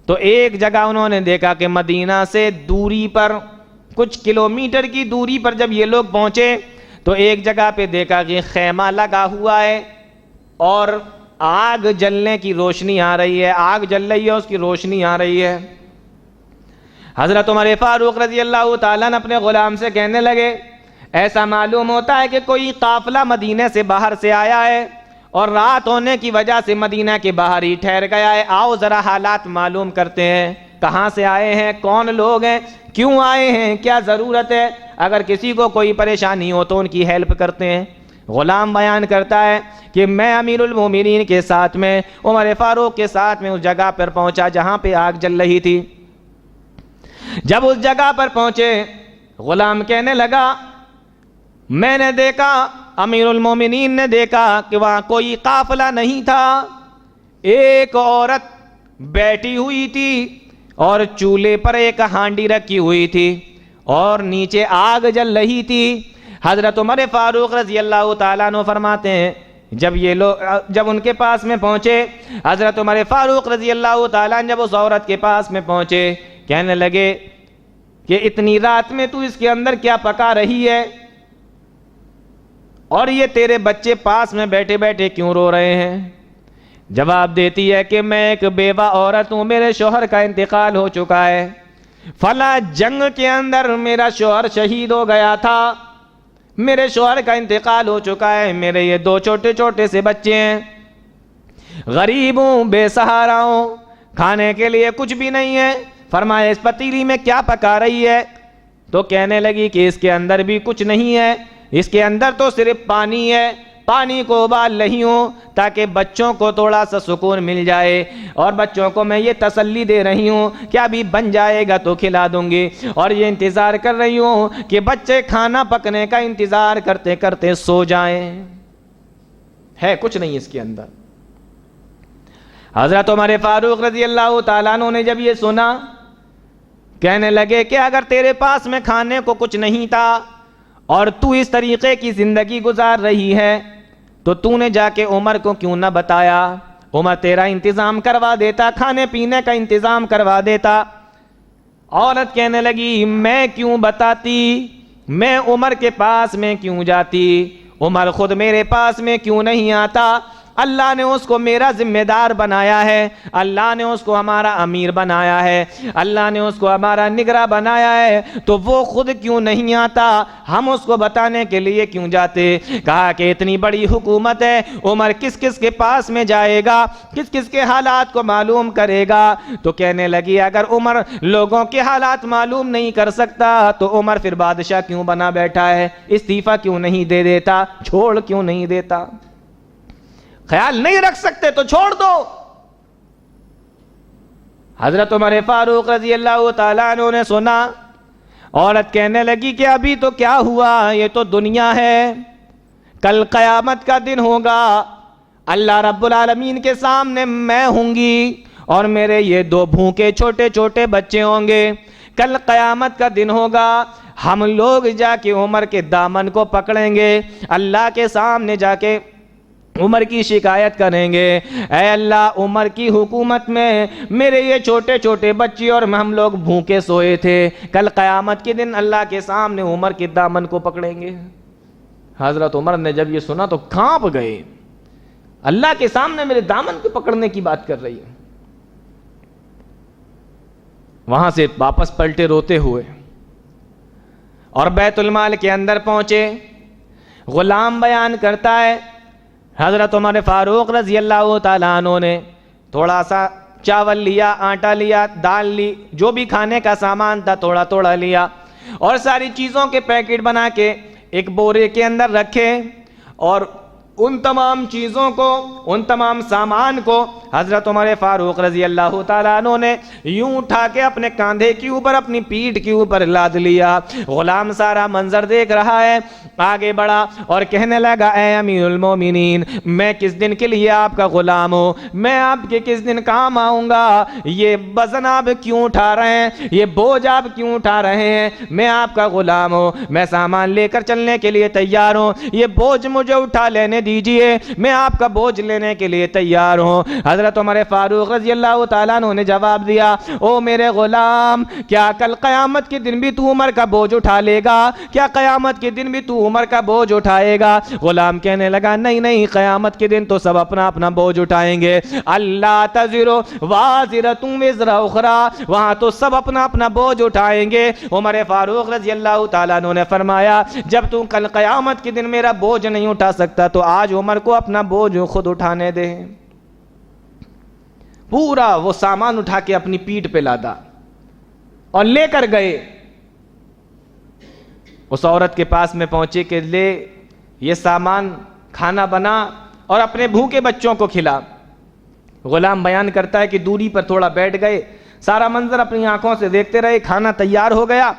تو ایک جگہ انہوں نے دیکھا کہ مدینہ سے دوری پر، کچھ کلومیٹر کی دوری پر جب یہ لوگ پہنچے تو ایک جگہ پہ دیکھا کہ خیمہ لگا ہوا ہے اور آگ جلنے کی روشنی آ رہی ہے، آگ جل رہی ہے، اس کی روشنی آ رہی ہے۔ حضرت عمر فاروق رضی اللہ تعالیٰ نے اپنے غلام سے کہنے لگے، ایسا معلوم ہوتا ہے کہ کوئی قافلہ مدینے سے باہر سے آیا ہے اور رات ہونے کی وجہ سے مدینہ کے باہر ہی ٹھہر گیا ہے، آؤ ذرا حالات معلوم کرتے ہیں، کہاں سے آئے ہیں، کون لوگ ہیں، کیوں آئے ہیں، کیا ضرورت ہے، اگر کسی کو کوئی پریشانی ہو تو ان کی ہیلپ کرتے ہیں۔ غلام بیان کرتا ہے کہ میں امیر المومنین کے ساتھ میں، عمر فاروق کے ساتھ میں اس جگہ پر پہنچا جہاں پہ آگ جل رہی تھی۔ جب اس جگہ پر پہنچے، غلام کہنے لگا، میں نے دیکھا، امیر المومنین نے دیکھا کہ وہاں کوئی قافلہ نہیں تھا، ایک عورت بیٹھی ہوئی تھی اور چولہے پر ایک ہانڈی رکھی ہوئی تھی اور نیچے آگ جل رہی تھی۔ حضرت عمر فاروق رضی اللہ تعالیٰ عنہ فرماتے ہیں، جب ان کے پاس میں پہنچے، حضرت عمر فاروق رضی اللہ تعالیٰ جب اس عورت کے پاس میں پہنچے، کہنے لگے کہ اتنی رات میں تو اس کے اندر کیا پکا رہی ہے، اور یہ تیرے بچے پاس میں بیٹھے بیٹھے کیوں رو رہے ہیں؟ جواب دیتی ہے کہ میں ایک بیوہ عورت ہوں، میرے شوہر کا انتقال ہو چکا ہے، فلاں جنگ کے اندر میرا شوہر شہید ہو گیا تھا، میرے شوہر کا انتقال ہو چکا ہے، میرے یہ دو چھوٹے چھوٹے سے بچے ہیں، غریب ہوں، بے سہارا ہوں، کھانے کے لیے کچھ بھی نہیں ہے۔ فرمایا اس پتیلی میں کیا پکا رہی ہے؟ تو کہنے لگی کہ اس کے اندر بھی کچھ نہیں ہے، اس کے اندر تو صرف پانی ہے، پانی کو ابال رہی ہوں تاکہ بچوں کو تھوڑا سا سکون مل جائے، اور بچوں کو میں یہ تسلی دے رہی ہوں کہ ابھی بن جائے گا تو کھلا دوں گی، اور یہ انتظار کر رہی ہوں کہ بچے کھانا پکنے کا انتظار کرتے کرتے سو جائیں، ہے کچھ نہیں اس کے اندر۔ حضرت عمر فاروق رضی اللہ تعالیٰ عنہ نے جب یہ سنا، کہنے لگے کہ اگر تیرے پاس میں کھانے کو کچھ نہیں تھا اور تو اس طریقے کی زندگی گزار رہی ہے تو تو نے جا کے عمر کو کیوں نہ بتایا؟ عمر تیرا انتظام کروا دیتا، کھانے پینے کا انتظام کروا دیتا۔ عورت کہنے لگی میں کیوں بتاتی، میں عمر کے پاس میں کیوں جاتی، عمر خود میرے پاس میں کیوں نہیں آتا؟ اللہ نے اس کو میرا ذمہ دار بنایا ہے، اللہ نے اس کو ہمارا امیر بنایا ہے، اللہ نے اس کو ہمارا نگراں بنایا ہے، تو وہ خود کیوں نہیں آتا، ہم اس کو بتانے کے لیے کیوں جاتے؟ کہا کہ اتنی بڑی حکومت ہے، عمر کس کس کے پاس میں جائے گا، کس کس کے حالات کو معلوم کرے گا؟ تو کہنے لگی اگر عمر لوگوں کے حالات معلوم نہیں کر سکتا تو عمر پھر بادشاہ کیوں بنا بیٹھا ہے؟ استعفیٰ کیوں نہیں دے دیتا؟ چھوڑ کیوں نہیں دیتا؟ خیال نہیں رکھ سکتے تو چھوڑ دو۔ حضرت عمر فاروق رضی اللہ تعالیٰ عنہ نے سنا، عورت کہنے لگی کہ ابھی تو کیا ہوا، یہ تو دنیا ہے، کل قیامت کا دن ہوگا، اللہ رب العالمین کے سامنے میں ہوں گی اور میرے یہ 2 بھوکے چھوٹے چھوٹے بچے ہوں گے، کل قیامت کا دن ہوگا، ہم لوگ جا کے عمر کے دامن کو پکڑیں گے، اللہ کے سامنے جا کے عمر کی شکایت کریں گے، اے اللہ عمر کی حکومت میں میرے یہ چھوٹے چھوٹے بچے اور ہم لوگ بھوکے سوئے تھے، کل قیامت کے دن اللہ کے سامنے عمر کے دامن کو پکڑیں گے۔ حضرت عمر نے جب یہ سنا تو کانپ گئے، اللہ کے سامنے میرے دامن کو پکڑنے کی بات کر رہی ہے۔ وہاں سے واپس پلٹے روتے ہوئے اور بیت المال کے اندر پہنچے۔ غلام بیان کرتا ہے حضرت عمر فاروق رضی اللہ تعالیٰ عنہ نے تھوڑا سا چاول لیا، آٹا لیا، دال لی، جو بھی کھانے کا سامان تھا تھوڑا تھوڑا لیا اور ساری چیزوں کے پیکٹ بنا کے ایک بورے کے اندر رکھے، اور ان تمام چیزوں کو، ان تمام سامان کو حضرت عمر فاروق رضی اللہ تعالیٰ عنہ نے یوں اٹھا کے اپنے کاندھے کے اوپر، اپنی پیٹھ کے اوپر لاد لیا۔ غلام سارا منظر دیکھ رہا ہے، آگے بڑھا اور کہنے لگا اے امیر المومنین، میں کس دن کے لیے آپ کا غلام ہوں، میں آپ کے کس دن کام آؤں گا، یہ وزن آپ کیوں اٹھا رہے ہیں، یہ بوجھ آپ کیوں اٹھا رہے ہیں، میں آپ کا غلام ہوں، میں سامان لے کر چلنے کے لیے تیار ہوں، یہ بوجھ مجھے اٹھا لینے دیجئے، میں آپ کا بوجھ لینے کے لیے تیار ہوں۔ حضرت عمر فاروق رضی اللہ تعالیٰ عنہ نے جواب دیا، او میرے غلام، کیا کل قیامت کے دن بھی تو عمر کا بوجھ اٹھا لے گا؟ کیا قیامت کے دن بھی تو عمر کا بوجھ اٹھائے گا؟ غلام کہنے لگا نہیں نہیں، قیامت کے دن تو سب اپنا اپنا بوجھ اٹھائیں گے، اللہ تزر وازرۃ وزر اخری، وہاں تو سب اپنا اپنا بوجھ اٹھائیں گے۔ عمر فاروق رضی اللہ تعالیٰ عنہ نے فرمایا جب تو کل قیامت کے دن میرا بوجھ نہیں اٹھا سکتا تو آج عمر کو اپنا بوجھ خود اٹھانے دے۔ پورا وہ سامان اٹھا کے اپنی پیٹھ پہ لادا اور لے کر گئے۔ اس عورت کے پاس میں پہنچے کہ لے یہ سامان، کھانا بنا اور اپنے بھوکے بچوں کو کھلا۔ غلام بیان کرتا ہے کہ دوری پر تھوڑا بیٹھ گئے، سارا منظر اپنی آنکھوں سے دیکھتے رہے، کھانا تیار ہو گیا،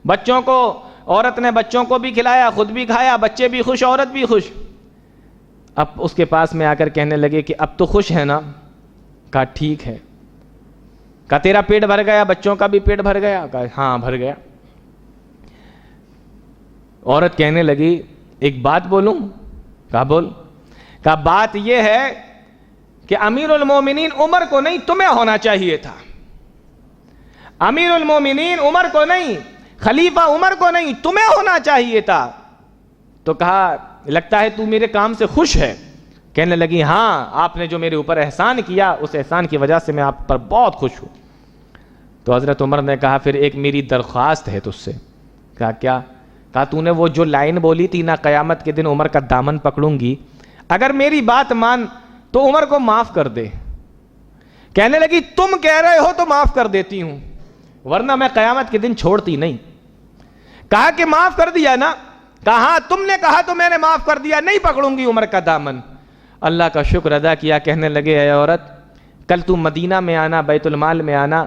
بچوں کو، عورت نے بچوں کو بھی کھلایا، خود بھی کھایا، بچے بھی خوش، عورت بھی خوش۔ اب اس کے پاس میں آ کر کہنے لگے کہ اب تو خوش ہے نا؟ کہا ٹھیک ہے۔ کہا تیرا پیٹ بھر گیا، بچوں کا بھی پیٹ بھر گیا؟ کہا ہاں بھر گیا۔ عورت کہنے لگی ایک بات بولوں؟ کہا بول۔ کہا بات یہ ہے کہ امیر المومنین عمر کو نہیں تمہیں ہونا چاہیے تھا، امیر المومنین عمر کو نہیں، خلیفہ عمر کو نہیں تمہیں ہونا چاہیے تھا۔ تو کہا لگتا ہے تو میرے کام سے خوش ہے؟ کہنے لگی ہاں، آپ نے جو میرے اوپر احسان کیا اس احسان کی وجہ سے میں آپ پر بہت خوش ہوں۔ تو حضرت عمر نے کہا پھر ایک میری درخواست ہے تجھ سے۔ کہا کیا؟ کہا تو نے وہ جو لائن بولی تھی نا، قیامت کے دن عمر کا دامن پکڑوں گی، اگر میری بات مان تو عمر کو معاف کر دے۔ کہنے لگی تم کہہ رہے ہو تو معاف کر دیتی ہوں، ورنہ میں قیامت کے دن چھوڑتی نہیں۔ کہا کہ معاف کر دیا نا؟ کہا ہاں تم نے کہا تو میں نے معاف کر دیا، نہیں پکڑوں گی عمر کا دامن۔ اللہ کا شکر ادا کیا، کہنے لگے اے عورت، کل تو مدینہ میں آنا، بیت المال میں آنا،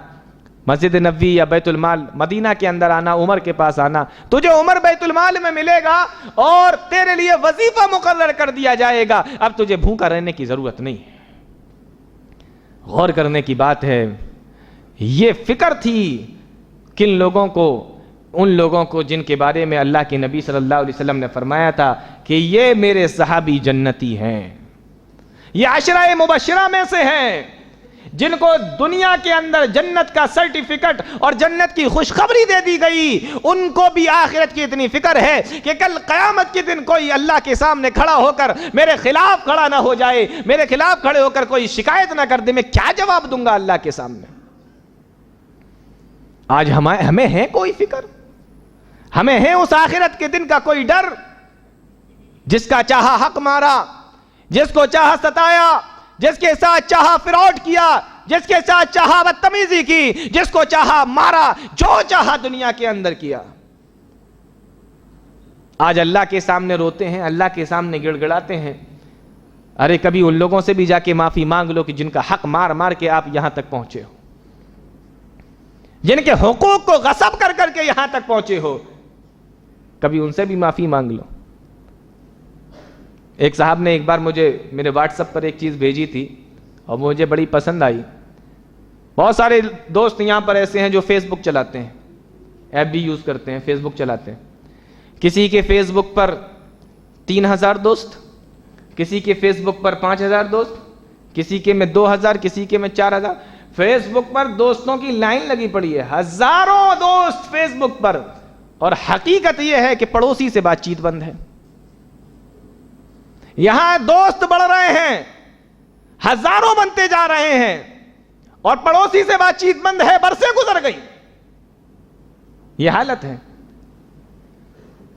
مسجد نبوی یا بیت المال مدینہ کے اندر آنا، عمر کے پاس آنا، تجھے عمر بیت المال میں ملے گا اور تیرے لیے وظیفہ مقرر کر دیا جائے گا، اب تجھے بھوکا رہنے کی ضرورت نہیں ہے۔ غور کرنے کی بات ہے، یہ فکر تھی کن لوگوں کو؟ ان لوگوں کو جن کے بارے میں اللہ کے نبی صلی اللہ علیہ وسلم نے فرمایا تھا کہ یہ میرے صحابی جنتی ہیں، یہ عشرہ مبشرہ میں سے ہیں، جن کو دنیا کے اندر جنت کا سرٹیفکیٹ اور جنت کی خوشخبری دے دی گئی، ان کو بھی آخرت کی اتنی فکر ہے کہ کل قیامت کے دن کوئی اللہ کے سامنے کھڑا ہو کر میرے خلاف کھڑا نہ ہو جائے، میرے خلاف کھڑے ہو کر کوئی شکایت نہ کر دے، میں کیا جواب دوں گا اللہ کے سامنے؟ آج ہمیں ہے کوئی فکر؟ ہمیں ہے اس آخرت کے دن کا کوئی ڈر؟ جس کا چاہا حق مارا، جس کو چاہا ستایا، جس کے ساتھ چاہا فراڈ کیا، جس کے ساتھ چاہا بدتمیزی کی، جس کو چاہا مارا، جو چاہا دنیا کے اندر کیا، آج اللہ کے سامنے روتے ہیں، اللہ کے سامنے گڑ گڑاتے ہیں۔ ارے کبھی ان لوگوں سے بھی جا کے معافی مانگ لو کہ جن کا حق مار مار کے آپ یہاں تک پہنچے ہو، جن کے حقوق کو غصب کر کر کے یہاں تک پہنچے ہو، کبھی ان سے بھی معافی مانگ لو۔ ایک صاحب نے ایک بار مجھے میرے واٹس ایپ پر ایک چیز بھیجی تھی اور مجھے بڑی پسند آئی۔ بہت سارے دوست یہاں پر ایسے ہیں جو فیس بک چلاتے ہیں، ایپ بھی یوز کرتے ہیں، فیس بک چلاتے ہیں۔ کسی کے فیس بک پر 3000 دوست، کسی کے فیس بک پر 5000 دوست، کسی کے میں 2000، کسی کے میں 4000۔ فیس بک پر دوستوں کی لائن لگی پڑی ہے، ہزاروں دوست فیس بک پر، اور حقیقت یہ ہے کہ پڑوسی سے بات چیت بند ہے۔ یہاں دوست بڑھ رہے ہیں، ہزاروں بنتے جا رہے ہیں، اور پڑوسی سے بات چیت بند ہے، برسیں گزر گئی۔ یہ حالت ہے۔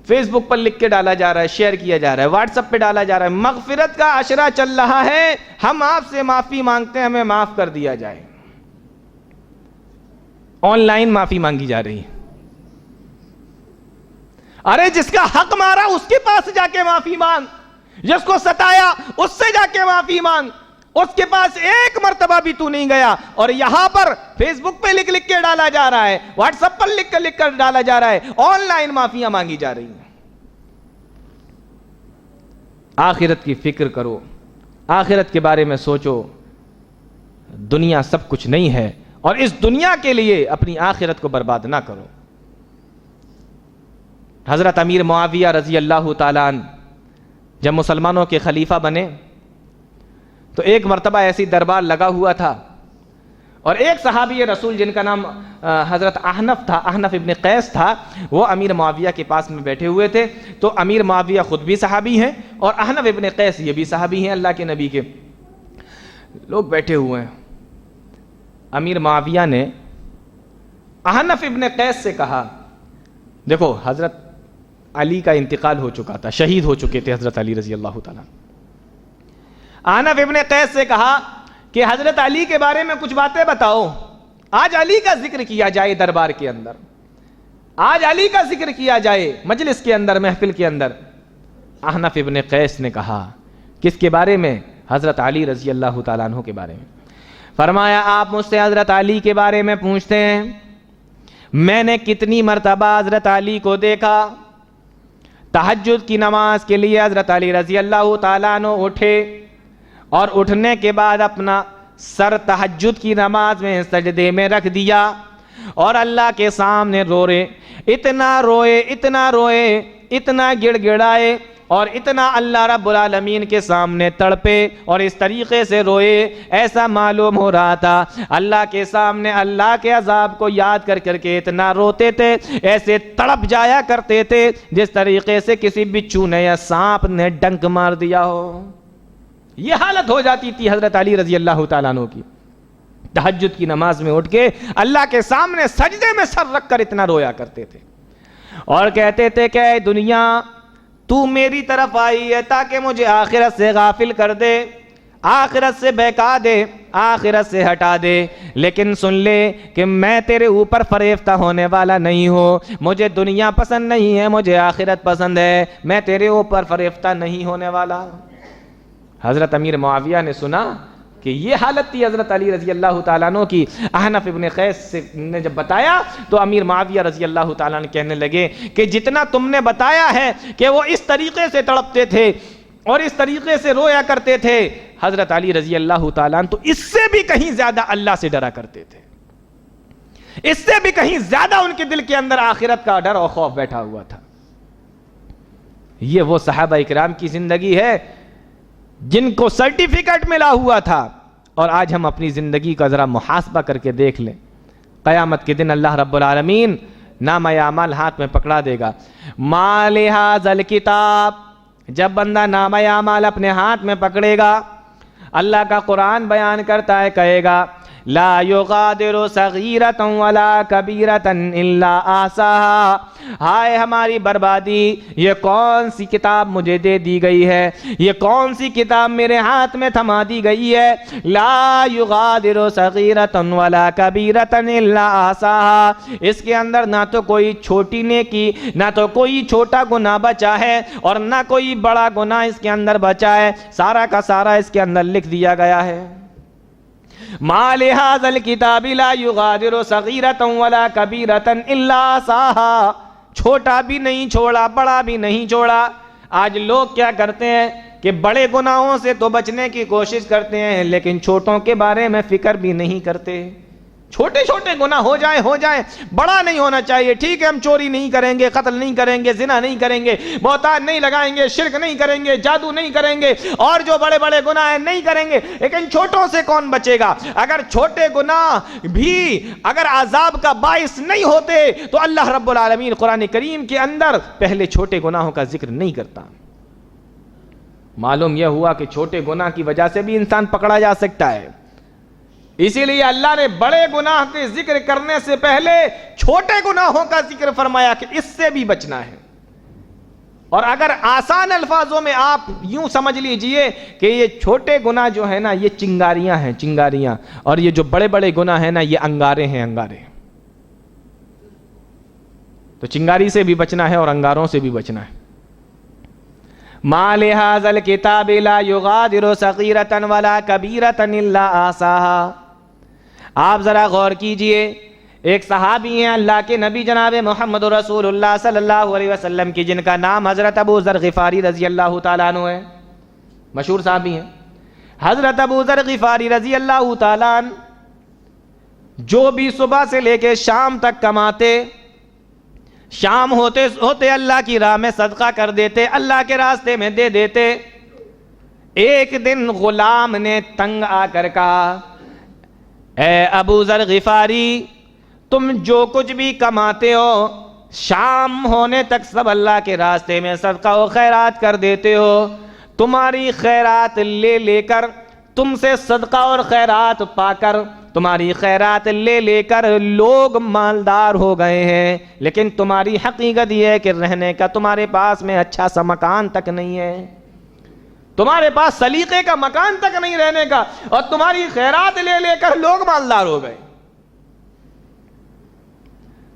فیس بک پر لکھ کے ڈالا جا رہا ہے، شیئر کیا جا رہا ہے، واٹس ایپ پہ ڈالا جا رہا ہے، مغفرت کا عشرہ چل رہا ہے، ہم آپ سے معافی مانگتے ہیں، ہمیں معاف کر دیا جائے۔ آن لائن معافی مانگی جا رہی ہے۔ ارے جس کا حق مارا اس کے پاس جا کے معافی مانگ، جس کو ستایا اس سے جا کے معافی مانگ، اس کے پاس ایک مرتبہ بھی تو نہیں گیا، اور یہاں پر فیس بک پہ لکھ لکھ کے ڈالا جا رہا ہے، واٹس ایپ پر لکھ کر ڈالا جا رہا ہے، آن لائن معافیاں مانگی جا رہی ہیں۔ آخرت کی فکر کرو، آخرت کے بارے میں سوچو۔ دنیا سب کچھ نہیں ہے، اور اس دنیا کے لیے اپنی آخرت کو برباد نہ کرو۔ حضرت امیر معاویہ رضی اللہ تعالیٰ عنہ جب مسلمانوں کے خلیفہ بنے تو ایک مرتبہ ایسی دربار لگا ہوا تھا، اور ایک صحابی رسول جن کا نام حضرت احنف تھا، احنف ابن قیس تھا، وہ امیر معاویہ کے پاس میں بیٹھے ہوئے تھے۔ تو امیر معاویہ خود بھی صحابی ہیں، اور احنف ابن قیس یہ بھی صحابی ہیں اللہ کے نبی کے۔ لوگ بیٹھے ہوئے ہیں، امیر معاویہ نے احنف ابن قیس سے کہا، دیکھو حضرت علی کا انتقال ہو چکا تھا، شہید ہو چکے تھے حضرت علی رضی اللہ تعالیٰ۔ احنف ابن قیس سے کہا کہ حضرت علی کے بارے میں کچھ باتیں بتاؤ، آج علی کا ذکر کیا جائے دربار کے اندر، آج علی کا ذکر کیا جائے مجلس کے اندر، محفل کے اندر۔ احنف ابن قیس نے کہا، کس کے بارے میں؟ حضرت علی رضی اللہ تعالیٰ عنہ کے بارے میں۔ فرمایا آپ مجھ سے حضرت علی کے بارے میں پوچھتے ہیں، میں نے کتنی مرتبہ حضرت علی کو دیکھا، تہجد کی نماز کے لیے حضرت علی رضی اللہ تعالیٰ عنہ اٹھے، اور اٹھنے کے بعد اپنا سر تہجد کی نماز میں سجدے میں رکھ دیا، اور اللہ کے سامنے روئے، اتنا روئے، اتنا روئے، اتنا گڑ گڑائے، اور اتنا اللہ رب العالمین کے سامنے تڑپے، اور اس طریقے سے روئے، ایسا معلوم ہو رہا تھا اللہ کے سامنے اللہ کے عذاب کو یاد کر کر کے اتنا روتے تھے، ایسے تڑپ جایا کرتے تھے جس طریقے سے کسی بچھو نے یا سانپ نے ڈنک مار دیا ہو۔ یہ حالت ہو جاتی تھی حضرت علی رضی اللہ تعالیٰ عنہ کی۔ تہجد کی نماز میں اٹھ کے اللہ کے سامنے سجدے میں سر رکھ کر اتنا رویا کرتے تھے، اور کہتے تھے کہ اے دنیا، تو میری طرف آئی ہے تاکہ مجھے آخرت سے غافل کر دے، آخرت سے بہکا دے، آخرت سے ہٹا دے، لیکن سن لے کہ میں تیرے اوپر فریفتہ ہونے والا نہیں ہوں، مجھے دنیا پسند نہیں ہے، مجھے آخرت پسند ہے، میں تیرے اوپر فریفتہ نہیں ہونے والا۔ حضرت امیر معاویہ نے سنا کہ یہ حالت تھی حضرت علی رضی اللہ تعالیٰ عنہ کی۔ احنف ابن قیس نے جب بتایا تو امیر معاویہ رضی اللہ تعالیٰ عنہ کہنے لگے کہ جتنا تم نے بتایا ہے کہ وہ اس طریقے سے تڑپتے تھے اور اس طریقے سے رویا کرتے تھے، حضرت علی رضی اللہ تعالیٰ عنہ تو اس سے بھی کہیں زیادہ اللہ سے ڈرا کرتے تھے، اس سے بھی کہیں زیادہ ان کے دل کے اندر آخرت کا ڈر اور خوف بیٹھا ہوا تھا۔ یہ وہ صحابہ اکرام کی زندگی ہے جن کو سرٹیفکیٹ ملا ہوا تھا، اور آج ہم اپنی زندگی کا ذرا محاسبہ کر کے دیکھ لیں. قیامت کے دن اللہ رب العالمین نامہ اعمال ہاتھ میں پکڑا دے گا. ما لہذا الکتاب، جب بندہ نامہ اعمال اپنے ہاتھ میں پکڑے گا، اللہ کا قرآن بیان کرتا ہے، کہے گا لا یغادر صغیرۃ ولا کبیرۃ الا احصاها. ہائے ہماری بربادی، یہ کون سی کتاب مجھے دے دی گئی ہے، یہ کون سی کتاب میرے ہاتھ میں تھما دی گئی ہے. لا یغادر صغیرۃ ولا کبیرۃ الا احصاها. اس کے اندر نہ تو کوئی چھوٹی نیکی، نہ تو کوئی چھوٹا گناہ بچا ہے، اور نہ کوئی بڑا گناہ اس کے اندر بچا ہے، سارا کا سارا اس کے اندر لکھ دیا گیا ہے. ما لہذا الکتاب لا یغادر صغیرۃ ولا کبیرۃ الا احصاها. چھوٹا بھی نہیں چھوڑا، بڑا بھی نہیں چھوڑا. آج لوگ کیا کرتے ہیں کہ بڑے گناہوں سے تو بچنے کی کوشش کرتے ہیں، لیکن چھوٹوں کے بارے میں فکر بھی نہیں کرتے. چھوٹے چھوٹے گناہ ہو جائیں، بڑا نہیں ہونا چاہیے. ٹھیک ہے، ہم چوری نہیں کریں گے، قتل نہیں کریں گے، زنا نہیں کریں گے، بہتان نہیں لگائیں گے، شرک نہیں کریں گے، جادو نہیں کریں گے، اور جو بڑے بڑے گناہ ہیں نہیں کریں گے. لیکن چھوٹوں سے کون بچے گا؟ اگر چھوٹے گناہ بھی اگر عذاب کا باعث نہیں ہوتے تو اللہ رب العالمین قرآن کریم کے اندر پہلے چھوٹے گناہوں کا ذکر نہیں کرتا. معلوم یہ ہوا کہ چھوٹے گناہ کی وجہ سے بھی انسان پکڑا جا سکتا ہے. اسی لیے اللہ نے بڑے گناہ کے ذکر کرنے سے پہلے چھوٹے گناہوں کا ذکر فرمایا کہ اس سے بھی بچنا ہے. اور اگر آسان الفاظوں میں آپ یوں سمجھ لیجئے کہ یہ چھوٹے گناہ جو ہے نا، یہ چنگاریاں ہیں، چنگاریاں، اور یہ جو بڑے بڑے گناہ ہیں نا، یہ انگارے ہیں، انگارے. تو چنگاری سے بھی بچنا ہے اور انگاروں سے بھی بچنا ہے. ما لہذا الکتاب لا یغادر صغیرۃ ولا کبیرۃ الا احصاها. آپ ذرا غور کیجئے، ایک صحابی ہیں اللہ کے نبی جناب محمد رسول اللہ صلی اللہ علیہ وسلم کی، جن کا نام حضرت ابو ذر غفاری رضی اللہ تعالیٰ عنہ ہے. مشہور صحابی ہیں حضرت ابو ذر غفاری رضی اللہ تعالیٰ عنہ. جو بھی صبح سے لے کے شام تک کماتے، شام ہوتے ہوتے اللہ کی راہ میں صدقہ کر دیتے، اللہ کے راستے میں دے دیتے. ایک دن غلام نے تنگ آ کر کہا، اے ابو ذر غفاری، تم جو کچھ بھی کماتے ہو شام ہونے تک سب اللہ کے راستے میں صدقہ و خیرات کر دیتے ہو. تمہاری خیرات لے لے کر، تم سے صدقہ اور خیرات پا کر، تمہاری خیرات لے لے کر لوگ مالدار ہو گئے ہیں، لیکن تمہاری حقیقت یہ ہے کہ رہنے کا تمہارے پاس میں اچھا سا مکان تک نہیں ہے، تمہارے پاس سلیقے کا مکان تک نہیں رہنے کا، اور تمہاری خیرات لے لے کر لوگ مالدار ہو گئے.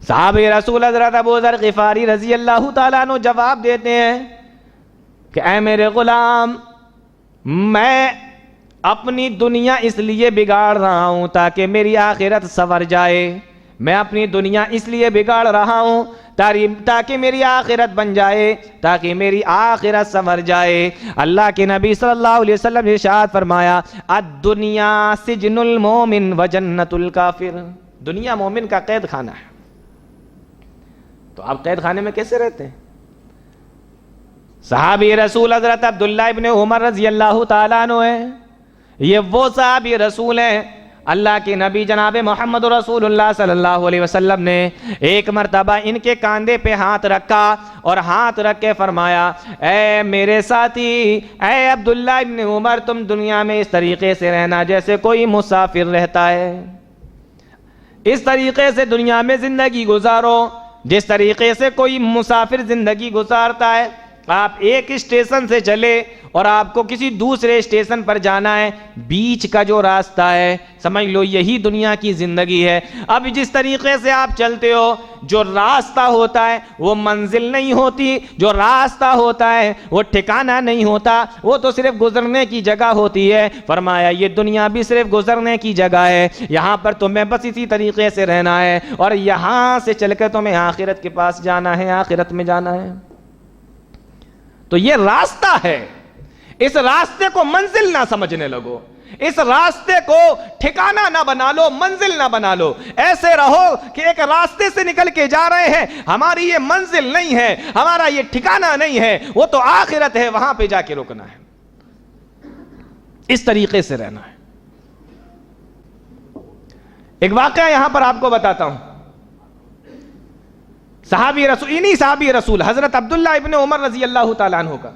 صحابہ رسول حضرت ابو ذر غفاری رضی اللہ تعالیٰ عنہ جواب دیتے ہیں کہ اے میرے غلام، میں اپنی دنیا اس لیے بگاڑ رہا ہوں تاکہ میری آخرت سنور جائے. میں اپنی دنیا اس لیے بگاڑ رہا ہوں تاکہ میری آخرت بن جائے، تاکہ میری آخرت سنور جائے. اللہ کے نبی صلی اللہ علیہ وسلم نے ارشاد فرمایا، الدنیا سجن المومن وجنت الکافر. دنیا مومن کا قید خانہ ہے. تو آپ قید خانے میں کیسے رہتے ہیں؟ صحابی رسول حضرت عبداللہ ابن عمر رضی اللہ تعالیٰ عنہ ہیں. یہ وہ صحابی رسول ہیں، اللہ کے نبی جناب محمد رسول اللہ صلی اللہ علیہ وسلم نے ایک مرتبہ ان کے کاندھے پہ ہاتھ رکھا اور ہاتھ رکھ کے فرمایا، اے میرے ساتھی، اے عبداللہ ابن عمر، تم دنیا میں اس طریقے سے رہنا جیسے کوئی مسافر رہتا ہے. اس طریقے سے دنیا میں زندگی گزارو جس طریقے سے کوئی مسافر زندگی گزارتا ہے. آپ ایک اسٹیشن سے چلے اور آپ کو کسی دوسرے اسٹیشن پر جانا ہے، بیچ کا جو راستہ ہے سمجھ لو یہی دنیا کی زندگی ہے. اب جس طریقے سے آپ چلتے ہو، جو راستہ ہوتا ہے وہ منزل نہیں ہوتی، جو راستہ ہوتا ہے وہ ٹھکانہ نہیں ہوتا، وہ تو صرف گزرنے کی جگہ ہوتی ہے. فرمایا یہ دنیا بھی صرف گزرنے کی جگہ ہے، یہاں پر تمہیں بس اسی طریقے سے رہنا ہے، اور یہاں سے چل کے تمہیں آخرت کے پاس جانا ہے، آخرت میں جانا ہے. تو یہ راستہ ہے، اس راستے کو منزل نہ سمجھنے لگو، اس راستے کو ٹھکانہ نہ بنا لو، منزل نہ بنا لو. ایسے رہو کہ ایک راستے سے نکل کے جا رہے ہیں، ہماری یہ منزل نہیں ہے، ہمارا یہ ٹھکانہ نہیں ہے، وہ تو آخرت ہے، وہاں پہ جا کے رکنا ہے. اس طریقے سے رہنا ہے. ایک واقعہ یہاں پر آپ کو بتاتا ہوں. صحابی رسول حضرت عبداللہ ابن عمر رضی اللہ تعالیٰ عنہ کا.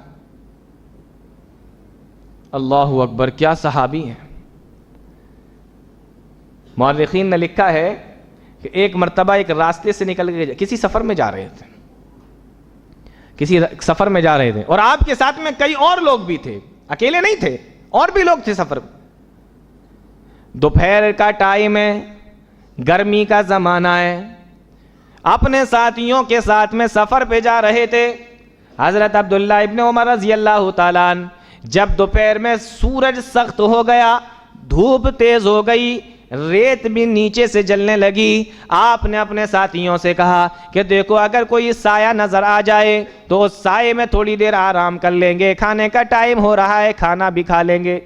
اللہ اکبر، کیا صحابی ہیں. مورخین نے لکھا ہے کہ ایک مرتبہ ایک راستے سے نکل کے کسی سفر میں جا رہے تھے، اور آپ کے ساتھ میں کئی اور لوگ بھی تھے، اکیلے نہیں تھے، اور بھی لوگ تھے سفر میں. دوپہر کا ٹائم ہے، گرمی کا زمانہ ہے، اپنے ساتھیوں کے ساتھ میں سفر پہ جا رہے تھے. حضرت عبداللہ ابن عمر رضی اللہ تعالیٰ عنہ جب دوپہر میں سورج سخت ہو گیا، دھوپ تیز ہو گئی، ریت بھی نیچے سے جلنے لگی، آپ نے اپنے ساتھیوں سے کہا کہ دیکھو اگر کوئی سایہ نظر آ جائے تو اس سائے میں تھوڑی دیر آرام کر لیں گے، کھانے کا ٹائم ہو رہا ہے، کھانا بھی کھا لیں گے،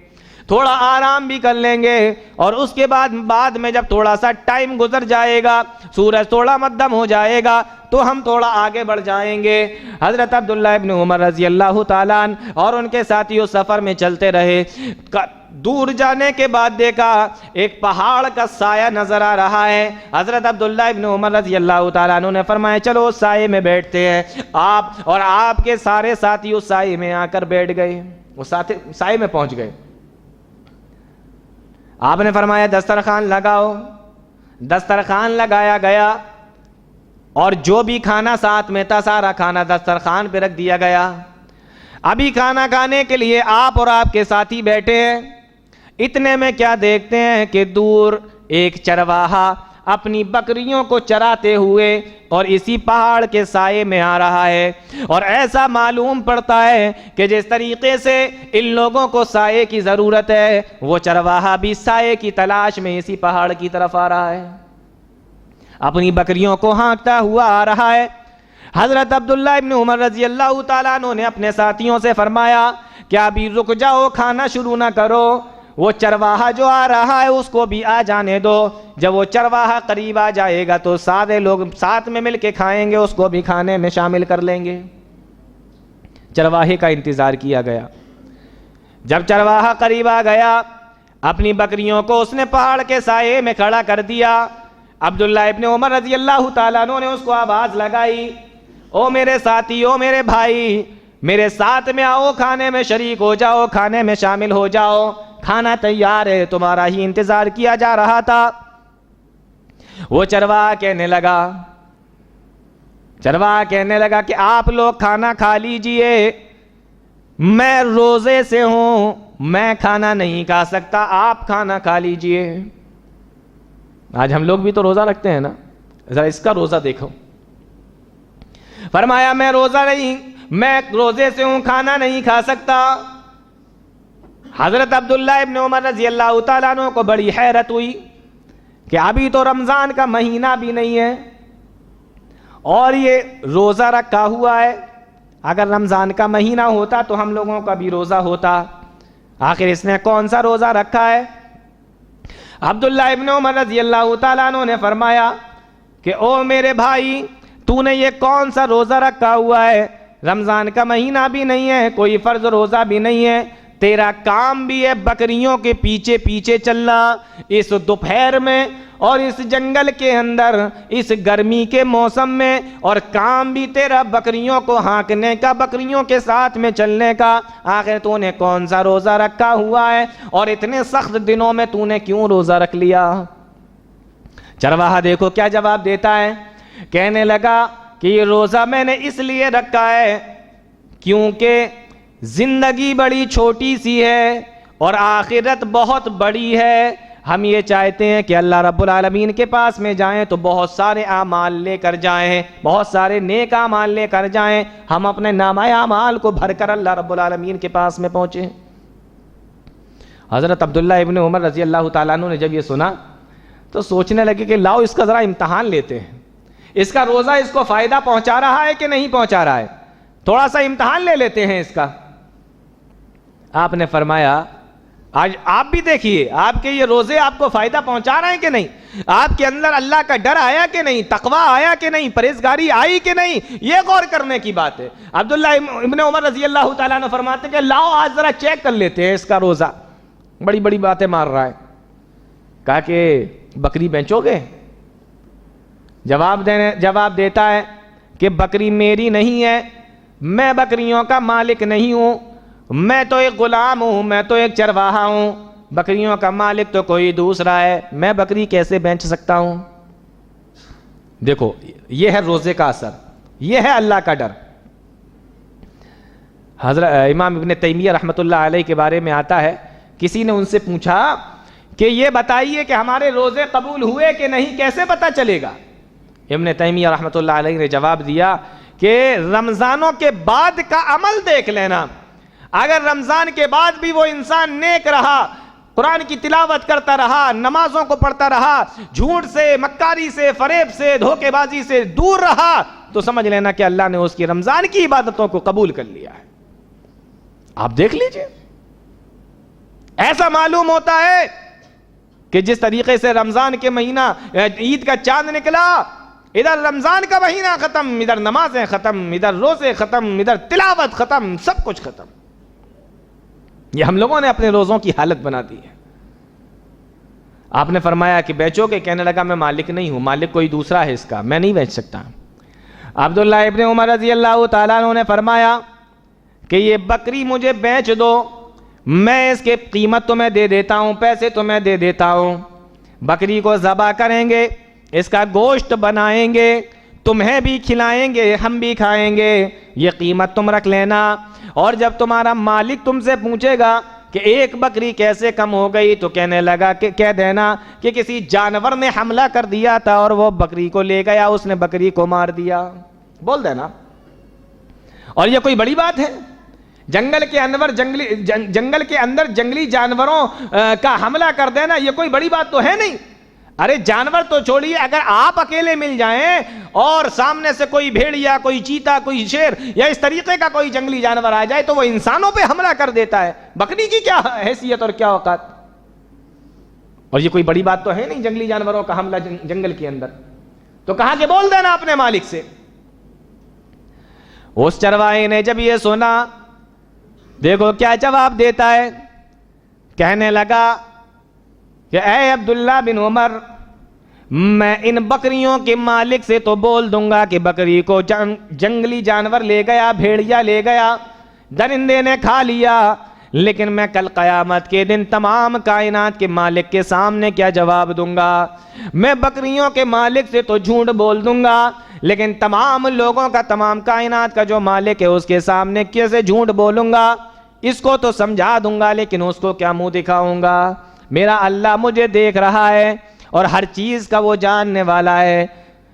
تھوڑا آرام بھی کر لیں گے، اور اس کے بعد میں جب تھوڑا سا ٹائم گزر جائے گا، سورج تھوڑا مدھم ہو جائے گا تو ہم تھوڑا آگے بڑھ جائیں گے. حضرت عبداللہ ابن عمر رضی اللہ تعالیٰ عنہ اور ان کے ساتھیوں سفر میں چلتے رہے. دور جانے کے بعد دیکھا ایک پہاڑ کا سایہ نظر آ رہا ہے. حضرت عبداللہ ابن عمر رضی اللہ تعالیٰ عنہ نے فرمایا چلو اس سائے میں بیٹھتے ہیں. آپ کے سارے ساتھی اس سائے میں آ کر بیٹھ گئے، وہ سائے میں پہنچ گئے. آپ نے فرمایا دسترخوان لگاؤ. دسترخوان لگایا گیا اور جو بھی کھانا ساتھ میں تھا سارا کھانا دسترخوان پہ رکھ دیا گیا. ابھی کھانا کھانے کے لیے آپ اور آپ کے ساتھی بیٹھے ہیں. اتنے میں کیا دیکھتے ہیں کہ دور ایک چرواہا اپنی بکریوں کو چراتے ہوئے اور اسی پہاڑ کے سائے میں آ رہا ہے. اور ایسا معلوم پڑتا ہے کہ جس طریقے سے ان لوگوں کو سائے کی ضرورت ہے، وہ چرواہا بھی سائے کی تلاش میں اسی پہاڑ کی طرف آ رہا ہے، اپنی بکریوں کو ہانکتا ہوا آ رہا ہے. حضرت عبداللہ ابن عمر رضی اللہ تعالیٰ عنہ نے اپنے ساتھیوں سے فرمایا کہ ابھی رک جاؤ، کھانا شروع نہ کرو، وہ چرواہا جو آ رہا ہے اس کو بھی آ جانے دو. جب وہ چرواہا قریب آ جائے گا تو سارے لوگ ساتھ میں مل کے کھائیں گے، اس کو بھی کھانے میں شامل کر لیں گے. چرواہے کا انتظار کیا گیا. جب چرواہا قریب آ گیا، اپنی بکریوں کو اس نے پہاڑ کے سائے میں کھڑا کر دیا. عبداللہ ابن عمر رضی اللہ تعالیٰ عنہ نے اس کو آواز لگائی، او میرے ساتھی، او میرے بھائی، میرے ساتھ میں آؤ، کھانے میں شریک ہو جاؤ، کھانے میں شامل ہو جاؤ، کھانا تیار ہے، تمہارا ہی انتظار کیا جا رہا تھا. وہ چرواہا کہنے لگا کہ آپ لوگ کھانا کھا لیجئے، میں روزے سے ہوں، میں کھانا نہیں کھا سکتا، آپ کھانا کھا لیجئے. آج ہم لوگ بھی تو روزہ رکھتے ہیں نا، ذرا اس کا روزہ دیکھو. فرمایا میں روزے سے ہوں، کھانا نہیں کھا سکتا. حضرت عبداللہ ابن عمر رضی اللہ تعالیٰ عنہ کو بڑی حیرت ہوئی کہ ابھی تو رمضان کا مہینہ بھی نہیں ہے اور یہ روزہ رکھا ہوا ہے. اگر رمضان کا مہینہ ہوتا تو ہم لوگوں کا بھی روزہ ہوتا، آخر اس نے کون سا روزہ رکھا ہے؟ عبداللہ ابن عمر رضی اللہ تعالیٰ عنہ نے فرمایا کہ او میرے بھائی، تو نے یہ کون سا روزہ رکھا ہوا ہے؟ رمضان کا مہینہ بھی نہیں ہے، کوئی فرض روزہ بھی نہیں ہے، تیرا کام بھی ہے بکریوں کے پیچھے پیچھے چلنا اس دوپہر میں اور اس جنگل کے اندر اس گرمی کے موسم میں، اور کام بھی تیرا بکریوں کو ہانکنے کا، بکریوں کے ساتھ میں چلنے کا. آخر تو نے کون سا روزہ رکھا ہوا ہے اور اتنے سخت دنوں میں تو نے کیوں روزہ رکھ لیا؟ چرواہا دیکھو کیا جواب دیتا ہے. کہنے لگا کہ یہ روزہ میں نے اس لیے رکھا ہے کیونکہ زندگی بڑی چھوٹی سی ہے اور آخرت بہت بڑی ہے. ہم یہ چاہتے ہیں کہ اللہ رب العالمین کے پاس میں جائیں تو بہت سارے اعمال لے کر جائیں، بہت سارے نیک اعمال لے کر جائیں، ہم اپنے نامہ اعمال کو بھر کر اللہ رب العالمین کے پاس میں پہنچیں. حضرت عبداللہ ابن عمر رضی اللہ تعالیٰ عنہ نے جب یہ سنا تو سوچنے لگے کہ لاؤ اس کا ذرا امتحان لیتے ہیں، اس کا روزہ اس کو فائدہ پہنچا رہا ہے کہ نہیں پہنچا رہا ہے، تھوڑا سا امتحان لے لیتے ہیں اس کا. آپ نے فرمایا آج آپ بھی دیکھیے آپ کے یہ روزے آپ کو فائدہ پہنچا رہے ہیں کہ نہیں، آپ کے اندر اللہ کا ڈر آیا کہ نہیں، تقویٰ آیا کہ نہیں، پرہیزگاری آئی کہ نہیں، یہ غور کرنے کی بات ہے. عبداللہ ابن عمر رضی اللہ تعالیٰ نے فرماتے کہ لاؤ آج ذرا چیک کر لیتے ہیں اس کا روزہ، بڑی بڑی باتیں مار رہا ہے. کہا کہ بکری بیچو گے؟ جواب دیتا ہے کہ بکری میری نہیں ہے، میں بکریوں کا مالک نہیں ہوں، میں تو ایک غلام ہوں، میں تو ایک چرواہا ہوں، بکریوں کا مالک تو کوئی دوسرا ہے، میں بکری کیسے بیچ سکتا ہوں؟ دیکھو یہ ہے روزے کا اثر، یہ ہے اللہ کا ڈر۔ حضرت امام ابن تیمیہ رحمۃ اللہ علیہ کے بارے میں آتا ہے، کسی نے ان سے پوچھا کہ یہ بتائیے کہ ہمارے روزے قبول ہوئے کہ نہیں، کیسے پتہ چلے گا؟ ابن تیمیہ رحمۃ اللہ علیہ نے جواب دیا کہ رمضانوں کے بعد کا عمل دیکھ لینا، اگر رمضان کے بعد بھی وہ انسان نیک رہا، قرآن کی تلاوت کرتا رہا، نمازوں کو پڑھتا رہا، جھوٹ سے، مکاری سے، فریب سے، دھوکے بازی سے دور رہا، تو سمجھ لینا کہ اللہ نے اس کی رمضان کی عبادتوں کو قبول کر لیا ہے۔ آپ دیکھ لیجئے، ایسا معلوم ہوتا ہے کہ جس طریقے سے رمضان کے مہینہ عید کا چاند نکلا، ادھر رمضان کا مہینہ ختم، ادھر نمازیں ختم، ادھر روزے ختم، ادھر تلاوت ختم، سب کچھ ختم۔ یہ ہم لوگوں نے اپنے روزوں کی حالت بنا دی ہے۔ آپ نے فرمایا کہ بیچو گے؟ کہنے لگا میں مالک نہیں ہوں، مالک کوئی دوسرا ہے اس کا، میں نہیں بیچ سکتا۔ عبداللہ ابن عمر رضی اللہ تعالیٰ عنہ نے فرمایا کہ یہ بکری مجھے بیچ دو، میں اس کے قیمت تمہیں دے دیتا ہوں، پیسے تمہیں دے دیتا ہوں، بکری کو ذبح کریں گے، اس کا گوشت بنائیں گے، تمہیں بھی کھلائیں گے، ہم بھی کھائیں گے، یہ قیمت تم رکھ لینا، اور جب تمہارا مالک تم سے پوچھے گا کہ ایک بکری کیسے کم ہو گئی، تو کہنے لگا کہ کہہ دینا کہ کسی جانور نے حملہ کر دیا تھا اور وہ بکری کو لے گیا، اس نے بکری کو مار دیا، بول دینا۔ اور یہ کوئی بڑی بات ہے؟ جنگل کے اندر جنگلی جانوروں کا حملہ کر دینا یہ کوئی بڑی بات تو ہے نہیں۔ ارے جانور تو چھوڑیے، اگر آپ اکیلے مل جائیں اور سامنے سے کوئی بھیڑیا، کوئی چیتا، کوئی شیر یا اس طریقے کا کوئی جنگلی جانور آ جائے تو وہ انسانوں پہ حملہ کر دیتا ہے، بکری کی کیا حیثیت اور کیا اوقات؟ اور یہ کوئی بڑی بات تو ہے نہیں جنگلی جانوروں کا حملہ جنگل کے اندر، تو کہا کہ بول دینا اپنے مالک سے۔ اس چرواہے نے جب یہ سنا، دیکھو کیا جواب دیتا ہے، کہنے لگا کہ اے عبداللہ بن عمر، میں ان بکریوں کے مالک سے تو بول دوں گا کہ بکری کو جنگلی جانور لے گیا، بھیڑیا لے گیا، درندے نے کھا لیا، لیکن میں کل قیامت کے دن تمام کائنات کے مالک کے سامنے کیا جواب دوں گا؟ میں بکریوں کے مالک سے تو جھوٹ بول دوں گا، لیکن تمام لوگوں کا، تمام کائنات کا جو مالک ہے اس کے سامنے کیسے جھوٹ بولوں گا؟ اس کو تو سمجھا دوں گا، لیکن اس کو کیا منہ دکھاؤں گا؟ میرا اللہ مجھے دیکھ رہا ہے اور ہر چیز کا وہ جاننے والا ہے،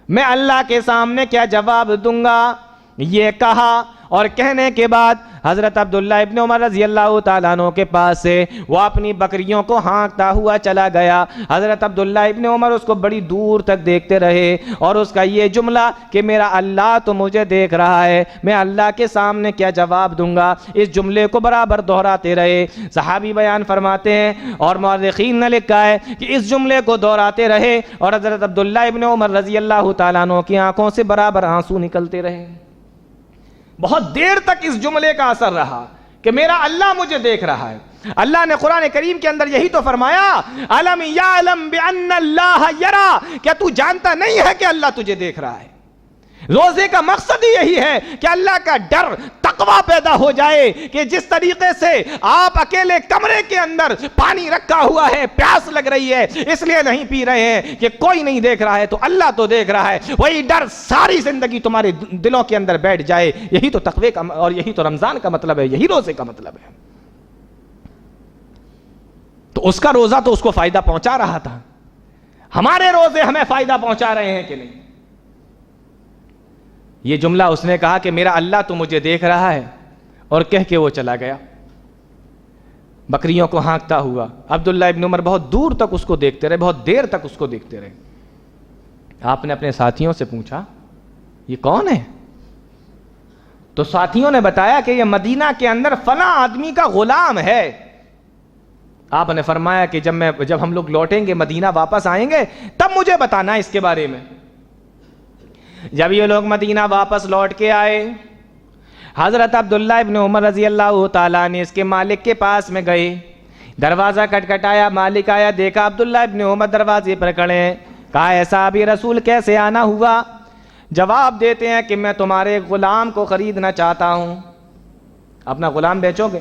میں اللہ کے سامنے کیا جواب دوں گا؟ یہ کہا، اور کہنے کے بعد حضرت عبداللہ ابن عمر رضی اللہ تعالیٰ عنہ کے پاس سے وہ اپنی بکریوں کو ہانکتا ہوا چلا گیا۔ حضرت عبداللہ ابن عمر اس کو بڑی دور تک دیکھتے رہے، اور اس کا یہ جملہ کہ میرا اللہ تو مجھے دیکھ رہا ہے، میں اللہ کے سامنے کیا جواب دوں گا، اس جملے کو برابر دہراتے رہے۔ صحابی بیان فرماتے ہیں اور مورخین نے لکھا ہے کہ اس جملے کو دہراتے رہے اور حضرت عبداللہ ابن عمر رضی اللہ تعالیٰ عنہ کی آنکھوں سے برابر آنسو نکلتے رہے۔ بہت دیر تک اس جملے کا اثر رہا کہ میرا اللہ مجھے دیکھ رہا ہے۔ اللہ نے قرآن کریم کے اندر یہی تو فرمایا، الم یعلم بان اللہ یری، کیا تو جانتا نہیں ہے کہ اللہ تجھے دیکھ رہا ہے؟ روزے کا مقصد ہی یہی ہے کہ اللہ کا ڈر، تقوی پیدا ہو جائے کہ جس طریقے سے آپ اکیلے کمرے کے اندر پانی رکھا ہوا ہے، پیاس لگ رہی ہے اس لیے نہیں پی رہے ہیں کہ کوئی نہیں دیکھ رہا ہے، تو اللہ تو دیکھ رہا ہے، وہی ڈر ساری زندگی تمہارے دلوں کے اندر بیٹھ جائے۔ یہی تو تقوی کا اور یہی تو رمضان کا مطلب ہے، یہی روزے کا مطلب ہے۔ تو اس کا روزہ تو اس کو فائدہ پہنچا رہا تھا، ہمارے روزے ہمیں فائدہ پہنچا رہے ہیں کہ نہیں؟ یہ جملہ اس نے کہا کہ میرا اللہ تو مجھے دیکھ رہا ہے، اور کہہ کے وہ چلا گیا بکریوں کو ہانکتا ہوا۔ عبداللہ ابن عمر بہت دور تک اس کو دیکھتے رہے، بہت دیر تک اس کو دیکھتے رہے۔ آپ نے اپنے ساتھیوں سے پوچھا یہ کون ہے؟ تو ساتھیوں نے بتایا کہ یہ مدینہ کے اندر فلاں آدمی کا غلام ہے۔ آپ نے فرمایا کہ جب ہم لوگ لوٹیں گے، مدینہ واپس آئیں گے، تب مجھے بتانا اس کے بارے میں۔ جب یہ لوگ مدینہ واپس لوٹ کے آئے، حضرت عبداللہ ابن عمر رضی اللہ تعالیٰ نے اس کے مالک کے پاس میں گئے، دروازہ کٹکھٹایا، مالک آیا، دیکھا عبداللہ ابن عمر دروازے پر کھڑے ہیں، کہا اے صحابی رسول کیسے آنا ہوا؟ جواب دیتے ہیں کہ میں تمہارے غلام کو خریدنا چاہتا ہوں۔ اپنا غلام بیچو گے؟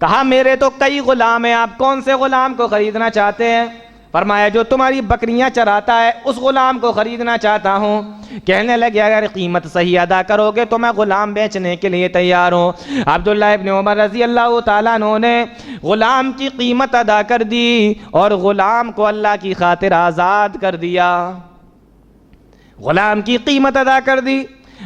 کہا میرے تو کئی غلام ہیں، آپ کون سے غلام کو خریدنا چاہتے ہیں؟ فرمایا جو تمہاری بکریاں چراتا ہے اس غلام کو خریدنا چاہتا ہوں۔ کہنے لگے اگر قیمت صحیح ادا کرو گے تو میں غلام بیچنے کے لیے تیار ہوں۔ عبداللہ ابن عمر رضی اللہ تعالیٰ عنہ نے غلام کی قیمت ادا کر دی اور غلام کو اللہ کی خاطر آزاد کر دیا۔ غلام کی قیمت ادا کر دی،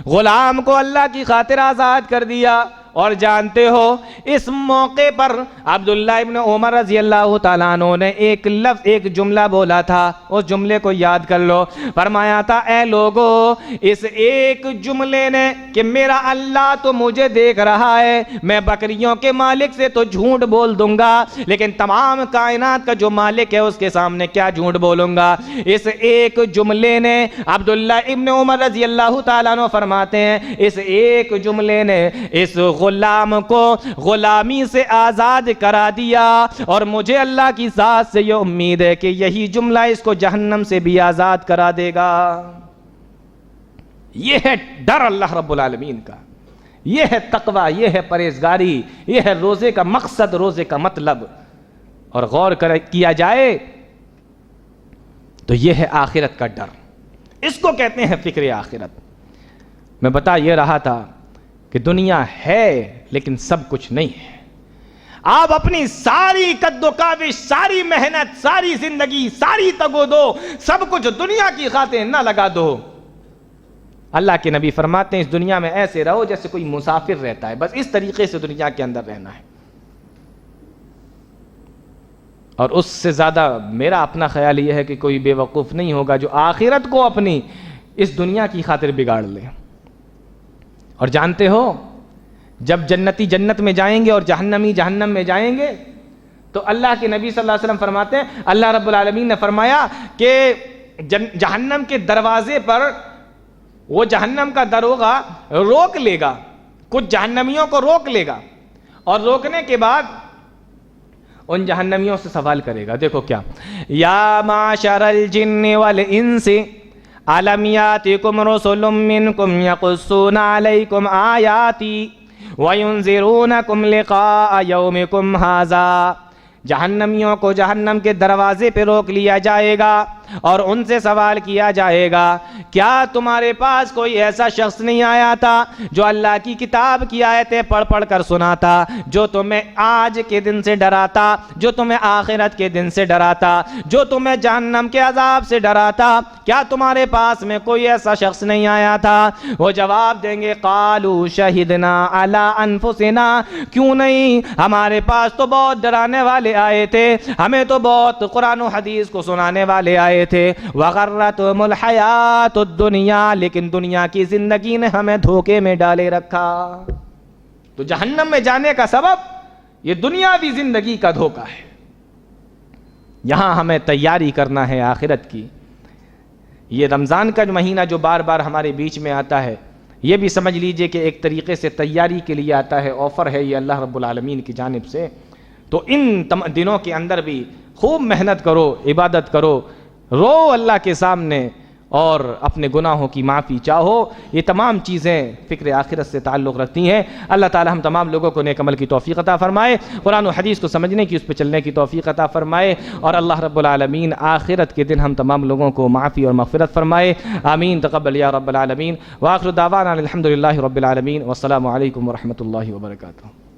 غلام کو اللہ کی خاطر آزاد کر دیا۔ اور جانتے ہو اس موقع پر عبداللہ ابن عمر رضی اللہ تعالیٰ عنہ نے ایک لفظ، ایک جملہ بولا تھا، اس جملے کو یاد کر لو۔ فرمایا تھا اے لوگو، اس ایک جملے نے کہ میرا اللہ تو مجھے دیکھ رہا ہے، میں بکریوں کے مالک سے تو جھوٹ بول دوں گا، لیکن تمام کائنات کا جو مالک ہے اس کے سامنے کیا جھوٹ بولوں گا۔ اس ایک جملے نے، عبداللہ ابن عمر رضی اللہ تعالیٰ عنہ فرماتے ہیں، اس ایک جملے نے اس غلام کو غلامی سے آزاد کرا دیا، اور مجھے اللہ کی ذات سے یہ امید ہے کہ یہی جملہ اس کو جہنم سے بھی آزاد کرا دے گا۔ یہ ہے ڈر اللہ رب العالمین کا، یہ ہے تقوی، یہ ہے پرہیزگاری، یہ ہے روزے کا مقصد، روزے کا مطلب۔ اور غور کیا جائے تو یہ ہے آخرت کا ڈر، اس کو کہتے ہیں فکر آخرت۔ میں بتا یہ رہا تھا کہ دنیا ہے لیکن سب کچھ نہیں ہے۔ آپ اپنی ساری قد و کاوش، ساری محنت، ساری زندگی، ساری تگ و دو، سب کچھ دنیا کی خاطر نہ لگا دو۔ اللہ کے نبی فرماتے ہیں اس دنیا میں ایسے رہو جیسے کوئی مسافر رہتا ہے، بس اس طریقے سے دنیا کے اندر رہنا ہے۔ اور اس سے زیادہ میرا اپنا خیال یہ ہے کہ کوئی بے وقوف نہیں ہوگا جو آخرت کو اپنی اس دنیا کی خاطر بگاڑ لے۔ اور جانتے ہو جب جنتی جنت میں جائیں گے اور جہنمی جہنم میں جائیں گے تو اللہ کے نبی صلی اللہ علیہ وسلم فرماتے ہیں، اللہ رب العالمین نے فرمایا کہ جہنم کے دروازے پر وہ جہنم کا دروغہ روک لے گا، کچھ جہنمیوں کو روک لے گا، اور روکنے کے بعد ان جہنمیوں سے سوال کرے گا۔ دیکھو کیا، یا معشر الجن والانس الم یاتکم رسل منکم یقصون علیکم آیاتی وینذرونکم لقاء یومکم ھذا۔ جہنمیوں کو جہنم کے دروازے پہ روک لیا جائے گا اور ان سے سوال کیا جائے گا، کیا تمہارے پاس کوئی ایسا شخص نہیں آیا تھا جو اللہ کی کتاب کی آیتیں پڑھ پڑھ کر سناتا، جو تمہیں آج کے دن سے ڈراتا، جو تمہیں آخرت کے دن سے ڈراتا، جو تمہیں جہنم کے عذاب سے ڈراتا؟ کیا تمہارے پاس میں کوئی ایسا شخص نہیں آیا تھا؟ وہ جواب دیں گے، قالوا شہدنا علی انفسنا، کیوں نہیں، ہمارے پاس تو بہت ڈرانے والے آئے تھے، ہمیں تو بہت قرآن و حدیث کو سنانے والے آئے تھے، وغرتہم الحیات الدنیا، لیکن دنیا کی زندگی نے ہمیں دھوکے میں ڈالے رکھا۔ تو جہنم میں جانے کا سبب یہ دنیاوی زندگی کا دھوکہ ہے۔ یہاں ہمیں تیاری کرنا ہے آخرت کی۔ یہ رمضان کا مہینہ جو بار بار ہمارے بیچ میں آتا ہے، یہ بھی سمجھ لیجئے کہ ایک طریقے سے تیاری کے لیے آتا ہے، آفر ہے یہ اللہ رب العالمین کی جانب سے۔ تو ان دنوں کے اندر بھی خوب محنت کرو، عبادت کرو، رو اللہ کے سامنے اور اپنے گناہوں کی معافی چاہو۔ یہ تمام چیزیں فکر آخرت سے تعلق رکھتی ہیں۔ اللہ تعالی ہم تمام لوگوں کو نیک عمل کی توفیق عطا فرمائے، قرآن و حدیث کو سمجھنے کی، اس پہ چلنے کی توفیق عطا فرمائے، اور اللہ رب العالمین آخرت کے دن ہم تمام لوگوں کو معافی اور مغفرت فرمائے۔ آمین، تقبل یا رب العالمین، وآخر دعوانا الحمدللہ رب العالمین، والسلام علیکم ورحمۃ اللہ وبرکاتہ۔